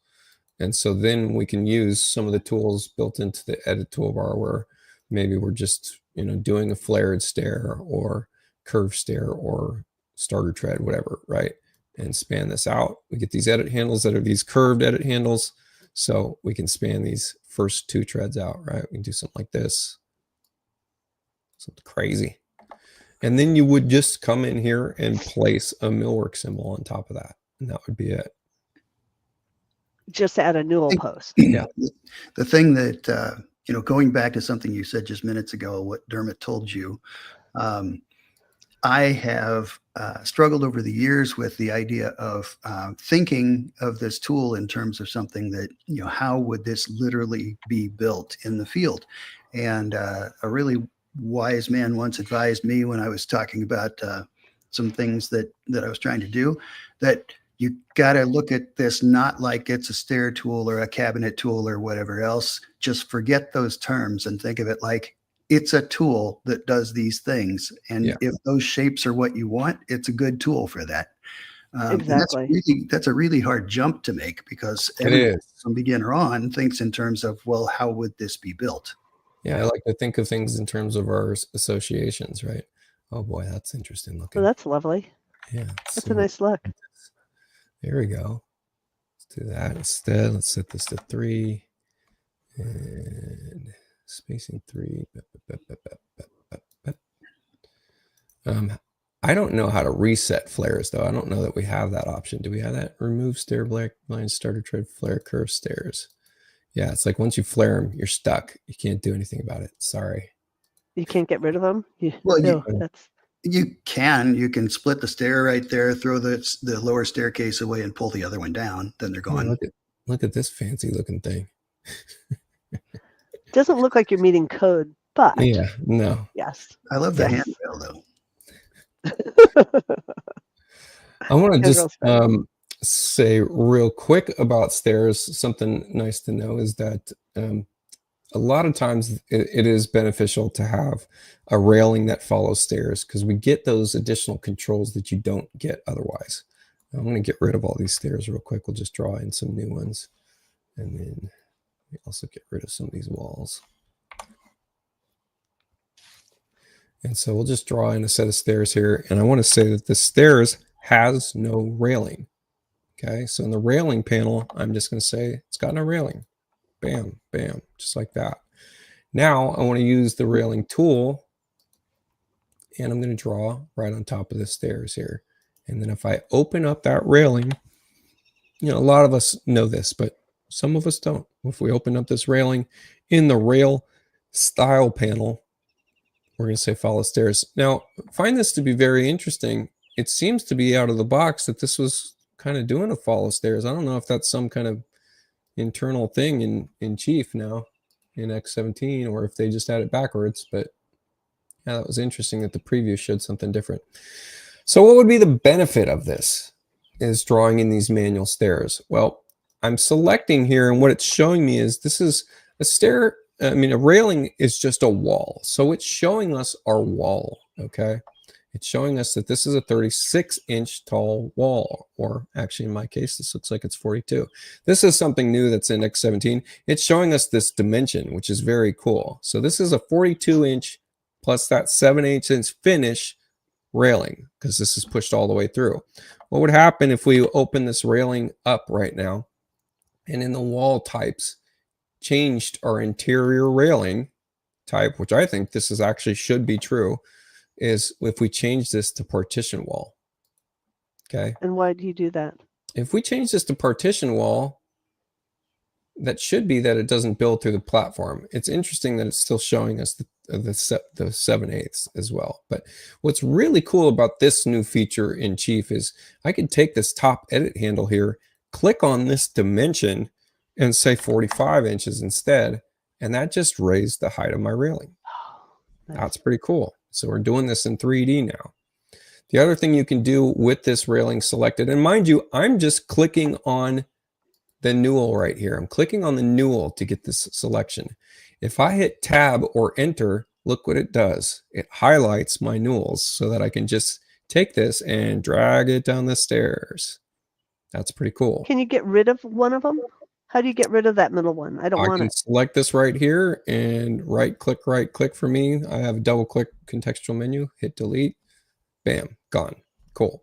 And so then we can use some of the tools built into the edit toolbar where maybe we're just, doing a flared stair or curved stair or starter tread, whatever, right? And span this out. We get these edit handles that are these curved edit handles. So we can span these first 2 treads out, right? We can do something like this. Something crazy. And then you would just come in here and place a millwork symbol on top of that. And that would be it. Just add a newel post. Yeah. The thing that, going back to something you said just minutes ago, what Dermot told you, I have struggled over the years with the idea of thinking of this tool in terms of something that, how would this literally be built in the field? And a really wise man once advised me when I was talking about some things that I was trying to do, that you got to look at this not like it's a stair tool or a cabinet tool or whatever else. Just forget those terms and think of it like it's a tool that does these things. And if those shapes are what you want, it's a good tool for that. Exactly. That's a really hard jump to make because from beginner on thinks in terms of, well, how would this be built? Yeah, I like to think of things in terms of our associations, right? Oh boy, that's interesting looking. Well, that's lovely. Yeah. That's a nice look. There we go. Let's do that instead. Let's set this to 3 and spacing 3. I don't know how to reset flares though. I don't know that we have that option. Do we have that? Remove stair line, starter tread, flare, curve stairs. Yeah, it's like once you flare them, you're stuck. You can't do anything about it. Sorry. You can't get rid of them? You can split the stair right there, throw the lower staircase away and pull the other one down. Then they're gone. Look at this fancy looking thing. Doesn't look like you're meeting code, but no. Yes. I love the handrail though. I want to just say real quick about stairs. Something nice to know is that a lot of times it is beneficial to have a railing that follows stairs because we get those additional controls that you don't get otherwise. I'm going to get rid of all these stairs real quick. We'll just draw in some new ones. And then we also get rid of some of these walls. And so we'll just draw in a set of stairs here. And I want to say that the stairs has no railing. Okay, so in the railing panel, I'm just going to say it's got no railing. Bam, bam, just like that. Now I want to use the railing tool, and I'm going to draw right on top of the stairs here. And then if I open up that railing, you know, a lot of us know this, but some of us don't. If we open up this railing in the rail style panel, we're going to say follow stairs. Now, find this to be very interesting. It seems to be out of the box that this was kind of doing a follow stairs. I don't know if that's some kind of internal thing in Chief now in X17, or if they just had it backwards, but yeah, that was interesting that the preview showed something different. So what would be the benefit of this is drawing in these manual stairs? Well, I'm selecting here, and what it's showing me is this is a stair. I mean, a railing is just a wall. So it's showing us our wall, okay? It's showing us that this is a 36-inch tall wall, or actually in my case, this looks like it's 42. This is something new that's in X17. It's showing us this dimension, which is very cool. So this is a 42-inch plus that 7/8-inch finish railing, because this is pushed all the way through. What would happen if we open this railing up right now, and in the wall types, changed our interior railing type, which I think this is actually should be true, is if we change this to partition wall. Okay. And why do you do that? If we change this to partition wall, that should be that it doesn't build through the platform. It's interesting that it's still showing us the 7/8 as well. But what's really cool about this new feature in Chief is I can take this top edit handle here, click on this dimension, and say 45 inches instead. And that just raised the height of my railing. Nice. That's pretty cool. So we're doing this in 3D now. The other thing you can do with this railing selected, and mind you, I'm just clicking on the newel right here. I'm clicking on the newel to get this selection. If I hit tab or enter, look what it does. It highlights my newels so that I can just take this and drag it down the stairs. That's pretty cool. Can you get rid of one of them? How do you get rid of that middle one? I don't want it. I can select this right here and right click for me. I have a double click contextual menu, hit delete, bam, gone. Cool.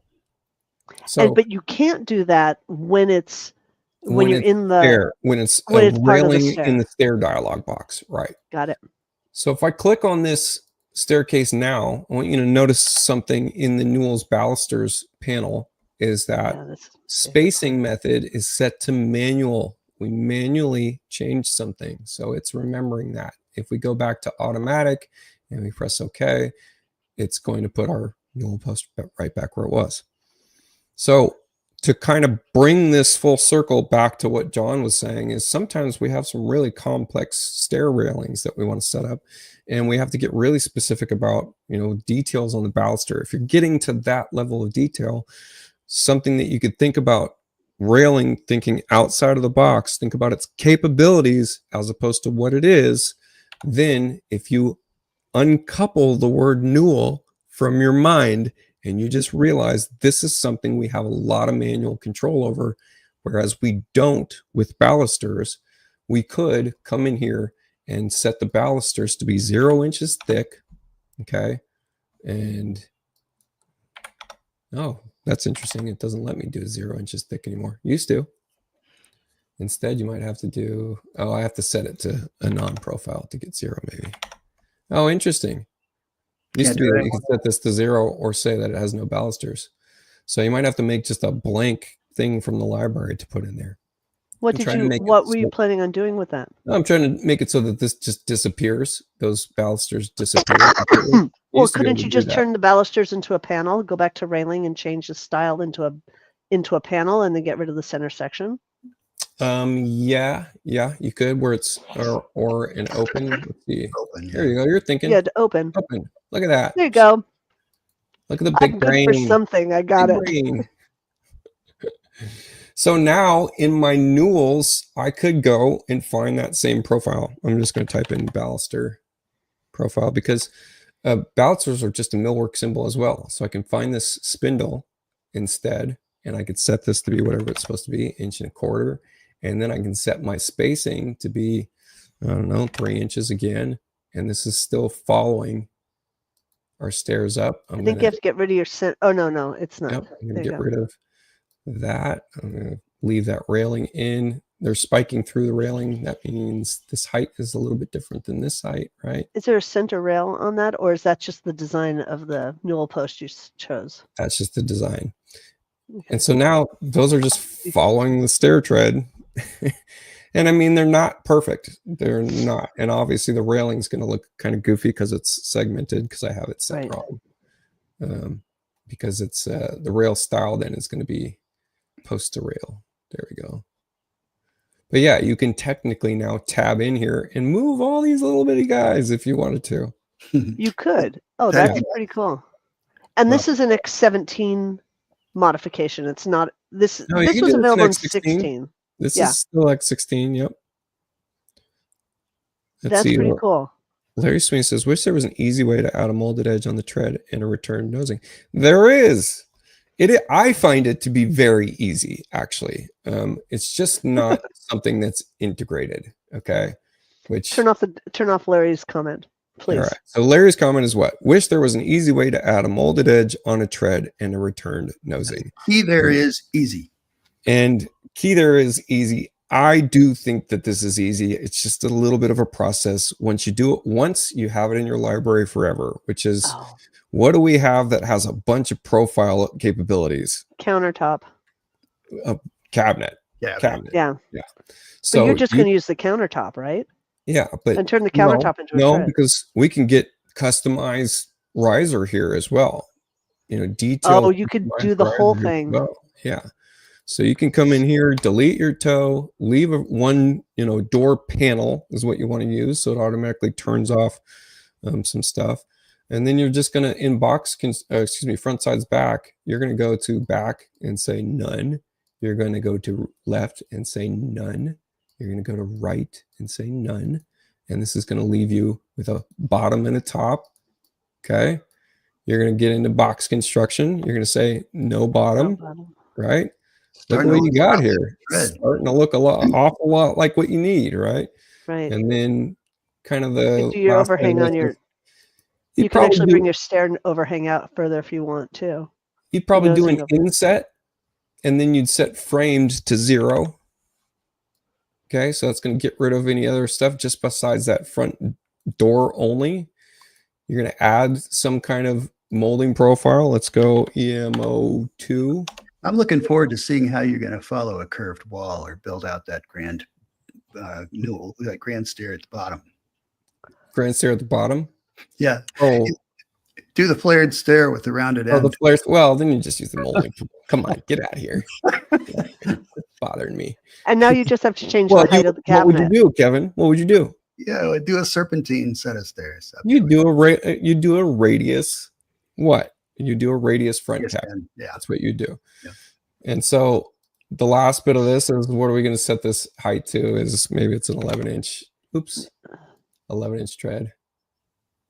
So, but you can't do that when it's when you're in the stair, when it's railing in the stair dialog box, right? Got it. So if I click on this staircase now, I want you to notice something in the Newell's balusters panel is that spacing method is set to manual. We manually changed something, so it's remembering that. If we go back to automatic and we press OK, it's going to put our Newell post right back where it was. So to kind of bring this full circle back to what John was saying is sometimes we have some really complex stair railings that we want to set up, and we have to get really specific about, you know, details on the baluster. If you're getting to that level of detail, something that you could think about railing, thinking outside of the box, think about its capabilities as opposed to what it is. Then if you uncouple the word Newell from your mind and you just realize this is something we have a lot of manual control over, whereas we don't with balusters, we could come in here and set the balusters to be 0 inches thick. Okay. And oh, that's interesting. It doesn't let me do 0 inches thick anymore. Used to. Instead, you might have to do, oh, I have to set it to a non-profile to get 0 maybe. Oh, interesting. Used to be that you could set this to 0 or say that it has no balusters. So you might have to make just a blank thing from the library to put in there. What were you planning on doing with that? I'm trying to make it so that this just disappears. Those balusters disappear. Well, couldn't you just turn the balusters into a panel, go back to railing and change the style into a panel and then get rid of the center section? Yeah, you could, where it's or an open. Let's see. Open. There you go. You're thinking. Yeah, to open. Open. Look at that. There you go. Look at the big brain. For something, I got it. So now in my newels, I could go and find that same profile. I'm just going to type in baluster profile because balusters are just a millwork symbol as well. So I can find this spindle instead, and I could set this to be whatever it's supposed to be, 1.25 inches. And then I can set my spacing to be, I don't know, 3 inches again. And this is still following our stairs up. I think you have to get rid of your center. Oh, no, it's not. Yep, I'm going to get rid of that. I'm going to leave that railing in. They're spiking through the railing. That means this height is a little bit different than this height, right? Is there a center rail on that, or is that just the design of the newel post you chose? That's just the design. Okay. And so now those are just following the stair tread. And I mean, they're not perfect. They're not. And obviously the railing's going to look kind of goofy because it's segmented because I have it set wrong. Because it's the rail style then is going to be post to rail. There we go. But yeah, you can technically now tab in here and move all these little bitty guys if you wanted to. You could. Oh, that's pretty cool. And this is an X17 modification. It's not this. No, this was available in 16. This is still X16. Yep. That's pretty cool. Larry Sweeney says, "Wish there was an easy way to add a molded edge on the tread and a return nosing." There is. I find it to be very easy, actually. It's just not something that's integrated. Okay. Which turn off Larry's comment, please. All right. So Larry's comment is what? Wish there was an easy way to add a molded edge on a tread and a returned nosing. Key there is easy. And key there is easy. I do think that this is easy. It's just a little bit of a process. Once you do it once, you have it in your library forever, which is what do we have that has a bunch of profile capabilities? Countertop. A cabinet. Yeah. Cabinet. Yeah. Yeah. So you're just going to use the countertop, right? Yeah, but and turn the countertop into a tread. Because we can get customized riser here as well. You know, detail. Oh, you could do the whole thing. Well. Yeah. So you can come in here, delete your toe, leave one, door panel is what you want to use. So it automatically turns off some stuff. And then you're just going to front sides back. You're going to go to back and say none. You're going to go to left and say none. You're going to go to right and say none. And this is going to leave you with a bottom and a top. Okay. You're going to get into box construction. You're going to say no bottom, right? Look what you got here. It's starting to look awful lot like what you need, right? Right. And then kind of the do your overhang on your. You can actually bring your stair overhang out further if you want to. You'd probably do an inset, and then you'd set framed to 0. Okay, so that's going to get rid of any other stuff just besides that front door only. You're going to add some kind of molding profile. Let's go EMO2. I'm looking forward to seeing how you're going to follow a curved wall or build out that grand newel, that grand stair at the bottom. Grand stair at the bottom? Yeah. Oh. Do the flared stair with the rounded end. The flared. Well, then you just use the molding. Come on, get out of here. It's bothering me. And now you just have to change the height of the cabinet. What would you do, Kevin? What would you do? Yeah, I'd do a serpentine set of stairs. You do a radius. What? You do a radius front cap. Yeah, that's what you do. Yeah. And so the last bit of this is what are we going to set this height to? Is maybe it's an 11-inch. Oops, 11-inch tread.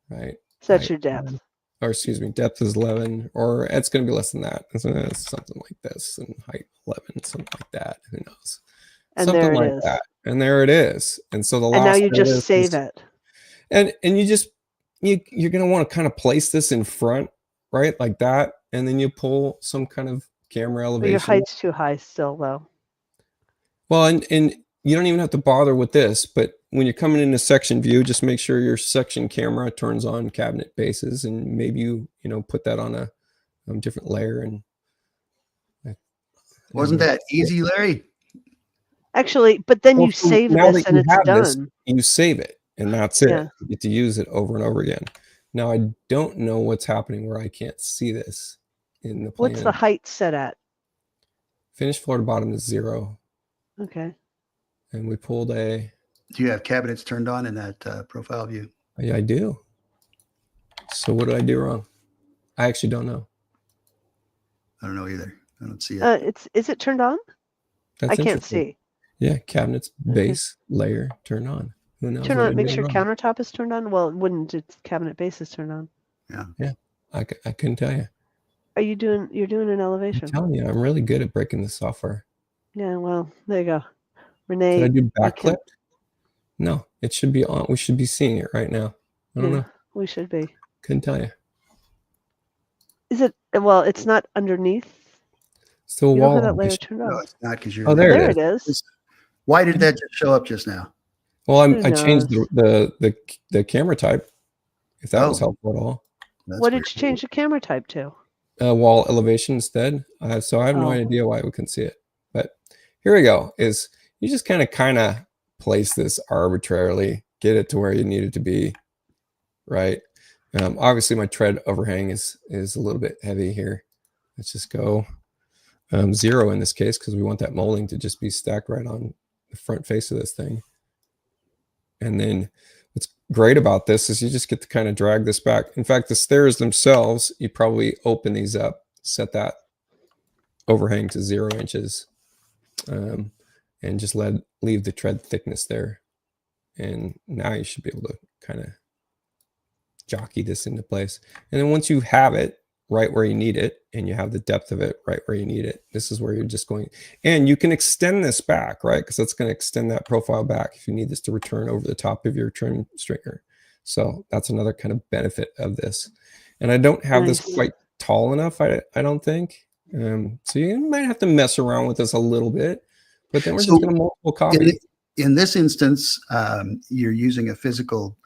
Right. So that's your depth. Or excuse me, depth is 11, or it's going to be less than that. It's something like this, and height 11, something like that. Who knows? And something there it like is. that. And there it is. And so the last. And now you just save it. And you just you're going to want to kind of place this in front. Right, like that, and then you pull some kind of camera elevation. But your height's too high still, though. Well, and you don't even have to bother with this, but when you're coming into section view, just make sure your section camera turns on cabinet bases, and maybe you put that on a different layer. And wasn't that easy, Larry? Actually, but then you save this and it's done. You save it, and that's it. Yeah. You get to use it over and over again. Now, I don't know what's happening where I can't see this in the plan. What's the height set at? Finished floor to bottom is 0. Okay. And we pulled a... Do you have cabinets turned on in that profile view? Yeah, I do. So what did I do wrong? I actually don't know. I don't know either. I don't see it. Is it turned on? That's I can't interesting. see. Yeah, cabinets, base, layer, turn on. Who knows? Turn what on. it Make is sure wrong. countertop is turned on. Well, it wouldn't. Its cabinet base is turned on. Yeah. I couldn't tell you. Are you doing? You're doing an I'm elevation. telling you, I'm really good at breaking the software. Yeah. Well, there you go, Renee. Did I do backclip? No, it should be on. We should be seeing it right now. I don't know. We should be. Couldn't tell you. Is it? Well, it's not underneath. Still a You don't wall. have that layer turned No, on. it's not because you're. Oh, there There it it is. Why did that just show up just now? Well, Who I changed knows? the camera type. If that was Oh. helpful at all. That's What weird. did you change the camera type to? Wall elevation instead. So I have no Oh. idea why we couldn't see it. But here we go. Is you just kind of place this arbitrarily, get it to where you need it to be, right? Obviously, my tread overhang is a little bit heavy here. Let's just go 0 in this case because we want that molding to just be stacked right on the front face of this thing. And then what's great about this is you just get to kind of drag this back. In fact, the stairs themselves, you probably open these up, set that overhang to 0 inches, and just leave the tread thickness there. And now you should be able to kind of jockey this into place. And then once you have it right where you need it, and you have the depth of it right where you need it, this is where you're just going. And you can extend this back, right? Because that's going to extend that profile back if you need this to return over the top of your trim stringer. So that's another kind of benefit of this. And I don't have this quite tall enough, I don't think. So you might have to mess around with this a little bit, but then we're just going to multiple copy. In this instance, you're using a physical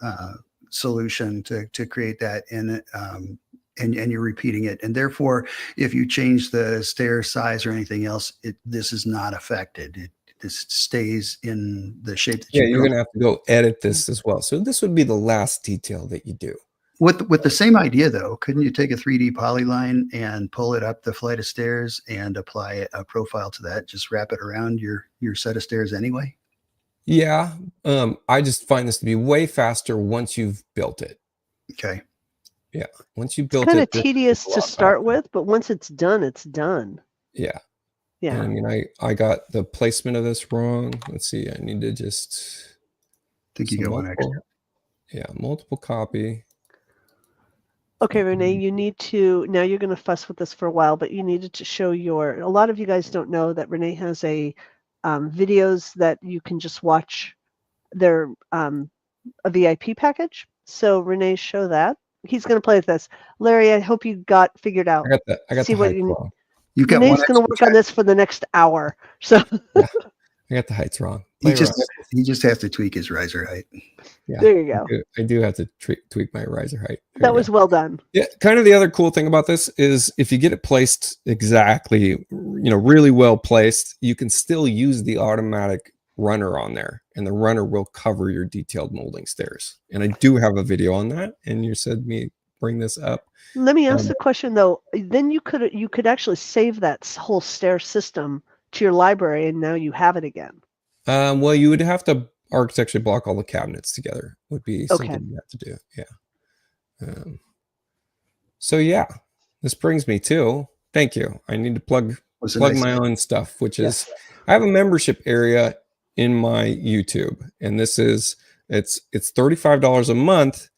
solution to create that, and you're repeating it, and therefore, if you change the stair size or anything else, this is not affected. This stays in the shape that you're going to have to go edit this as well. So this would be the last detail that you do. With the same idea, though, couldn't you take a 3D polyline and pull it up the flight of stairs and apply a profile to that? Just wrap it around your set of stairs anyway? Yeah. I just find this to be way faster once you've built it. Okay. Yeah. Once you built it. It's kind of tedious to start with, but once it's done, it's done. Yeah. Yeah. And I mean, I got the placement of this wrong. Let's see. I need to just. I think you got one extra. Yeah. Multiple copy. Okay, Renee, you need to, now you're going to fuss with this for a while, but you needed to show a lot of you guys don't know that Renee has videos that you can just watch. They're a VIP package. So Renee, show that. He's going to play with this. Larry, I hope you got figured out. I got the heights wrong. Renee's going to work on this for the next hour. So yeah, I got the heights wrong. He just has to tweak his riser height. Yeah, there you go. I do have to tweak my riser height. That was well done. Yeah, kind of the other cool thing about this is if you get it placed exactly, really well placed, you can still use the automatic runner on there, and the runner will cover your detailed molding stairs. And I do have a video on that, and you said me bring this up. Let me ask the question though. Then you could actually save that whole stair system to your library, and now you have it again. Well, you would have to architecturally block all the cabinets together. Would be something you have to do. Yeah. So yeah, this brings me to, thank you. I need to plug my own stuff, which is, I have a membership area in my YouTube, and this is, it's $35 a month.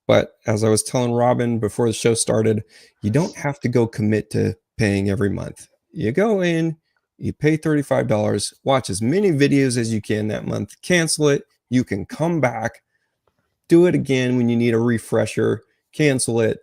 But as I was telling Robin before the show started, you don't have to go commit to paying every month. You go in, you pay $35, watch as many videos as you can that month, cancel it. You can come back, do it again when you need a refresher, cancel it.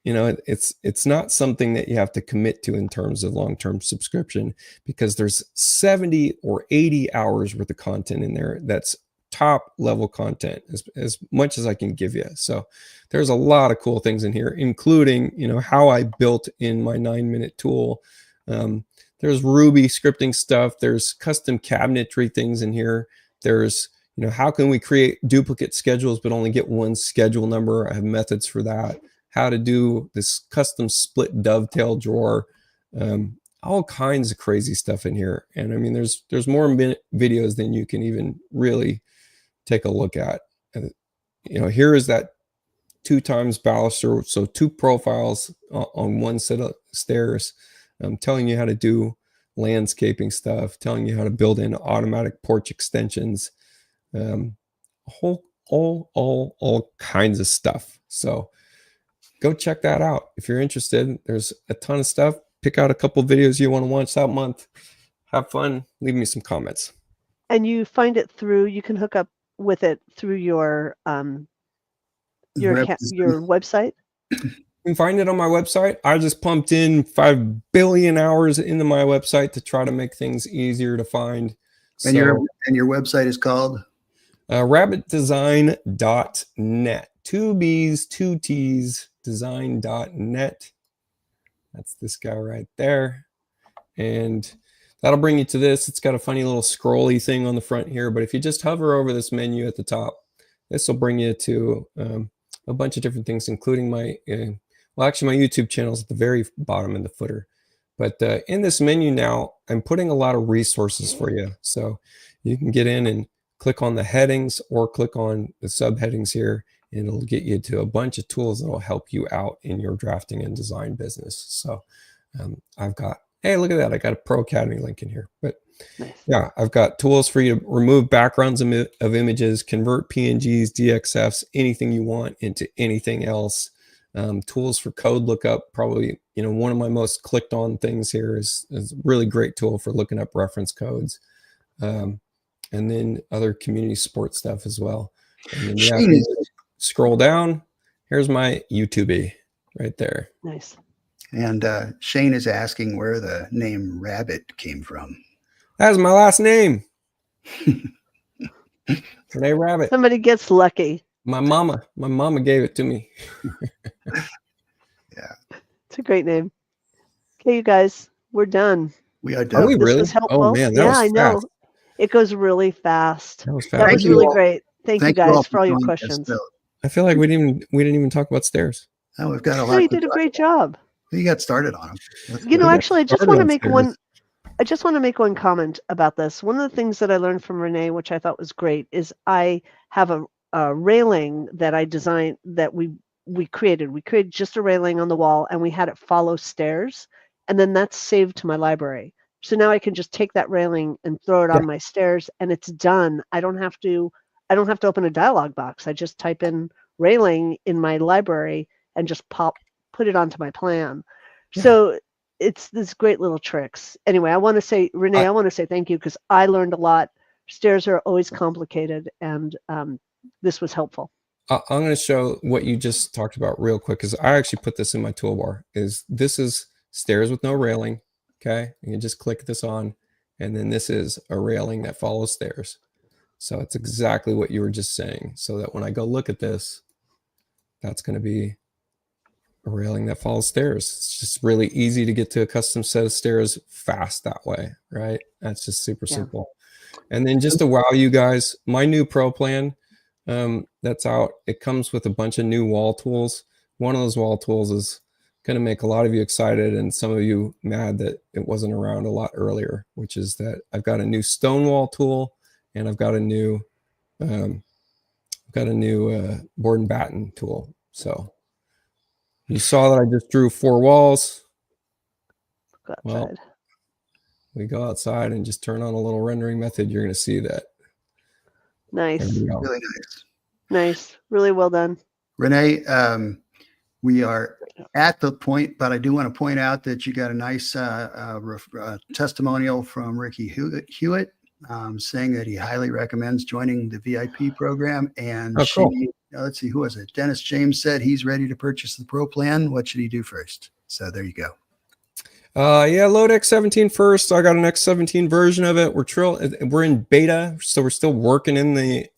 It's not something that you have to commit to in terms of long-term subscription, because there's 70 or 80 hours worth of content in there that's top level content, as much as I can give you. So there's a lot of cool things in here, including, how I built in my 9-minute tool. There's Ruby scripting stuff. There's custom cabinetry things in here. There's, how can we create duplicate schedules, but only get one schedule number? I have methods for that. How to do this custom split dovetail drawer. All kinds of crazy stuff in here. And I mean, there's more videos than you can even really take a look at. Here is that 2x baluster. So 2 profiles on one set of stairs. I'm telling you how to do landscaping stuff, telling you how to build in automatic porch extensions, all kinds of stuff. So go check that out if you're interested. There's a ton of stuff. Pick out a couple videos you want to watch that month. Have fun. Leave me some comments. And you find it through, you can hook up with it through your website. You can find it on my website. I just pumped in 5 billion hours into my website to try to make things easier to find. And your website is called? rabbitdesign.net. 2 B's, 2 T's, design.net. That's this guy right there. And that'll bring you to this. It's got a funny little scrolly thing on the front here. But if you just hover over this menu at the top, this will bring you to a bunch of different things, including my, well, actually my YouTube channel is at the very bottom in the footer. But in this menu now, I'm putting a lot of resources for you. So you can get in and click on the headings or click on the subheadings here, and it'll get you to a bunch of tools that will help you out in your drafting and design business. So I've got, hey, look at that. I got a Pro Academy link in here. But nice. Yeah, I've got tools for you to remove backgrounds of images, convert PNGs, DXFs, anything you want into anything else. Tools for code lookup, probably, one of my most clicked on things here is a really great tool for looking up reference codes. And then other community support stuff as well. And then scroll down, here's my YouTube right there. Nice. And Shane is asking where the name Rabbitt came from. That's my last name. Rene Rabbitt. Somebody gets lucky. My mama gave it to me. Yeah. It's a great name. Okay, you guys, we're done. We are done. Are we This really? was helpful. Oh man, that was I know. fast. It goes really fast. That was fast. That was you really all. great. Thank you guys for all your joining us, questions. Bill. I feel like we didn't even talk about stairs. Oh, we've got a No, lot. you did a great job. You got started on them. That's You know, good. actually, I just Started want to on make stairs. one. I just want to make one comment about this. One of the things that I learned from Rene, which I thought was great, is I have a railing that I designed that we created. We created just a railing on the wall, and we had it follow stairs, and then that's saved to my library. So now I can just take that railing and throw it on my stairs, and it's done. I don't have to open a dialog box. I just type in railing in my library and just put it onto my plan. Yeah. So it's this great little tricks. Anyway, I want to say, Rene, I want to say thank you because I learned a lot. Stairs are always complicated, and this was helpful. I'm going to show what you just talked about real quick because I actually put this in my toolbar. This is stairs with no railing. Okay, you can just click this on, and then this is a railing that follows stairs. So it's exactly what you were just saying. So that when I go look at this, that's going to be a railing that follows stairs. It's just really easy to get to a custom set of stairs fast that way, right? That's just super simple. And then just to wow you guys, my new Pro plan that's out, it comes with a bunch of new wall tools. One of those wall tools is going to make a lot of you excited and some of you mad that it wasn't around a lot earlier, which is that I've got a new stone wall tool and I've got a new board and batten tool. So you saw that I just drew 4 walls. Well, we go outside and just turn on a little rendering method. You're going to see that. Nice. Really nice. Nice. Really well done. Rene, we are at the point, but I do want to point out that you got a nice testimonial from Ricky Hewitt saying that he highly recommends joining the VIP program. And cool. Let's see, who was it? Dennis James said he's ready to purchase the Pro plan. What should he do first? So there you go. Load X17 first. I got an X17 version of it. We're in beta, so we're still working in the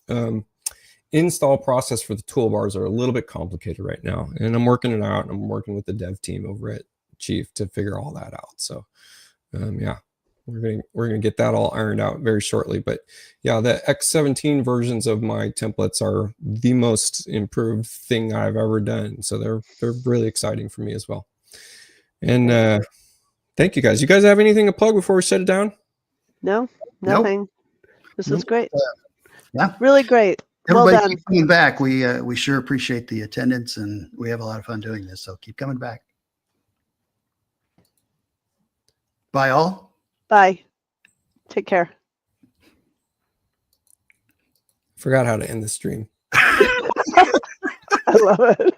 install process for the toolbars are a little bit complicated right now, and I'm working it out. I'm working with the dev team over at Chief to figure all that out. So we're gonna get that all ironed out very shortly. But yeah, the X17 versions of my templates are the most improved thing I've ever done. So they're really exciting for me as well. And thank you guys. You guys have anything to plug before we shut it down? No, nothing. Nope. This was great. Yeah, really great. Everybody well done. Keep coming back. We sure appreciate the attendance, and we have a lot of fun doing this. So keep coming back. Bye all. Bye. Take care. Forgot how to end the stream. I love it.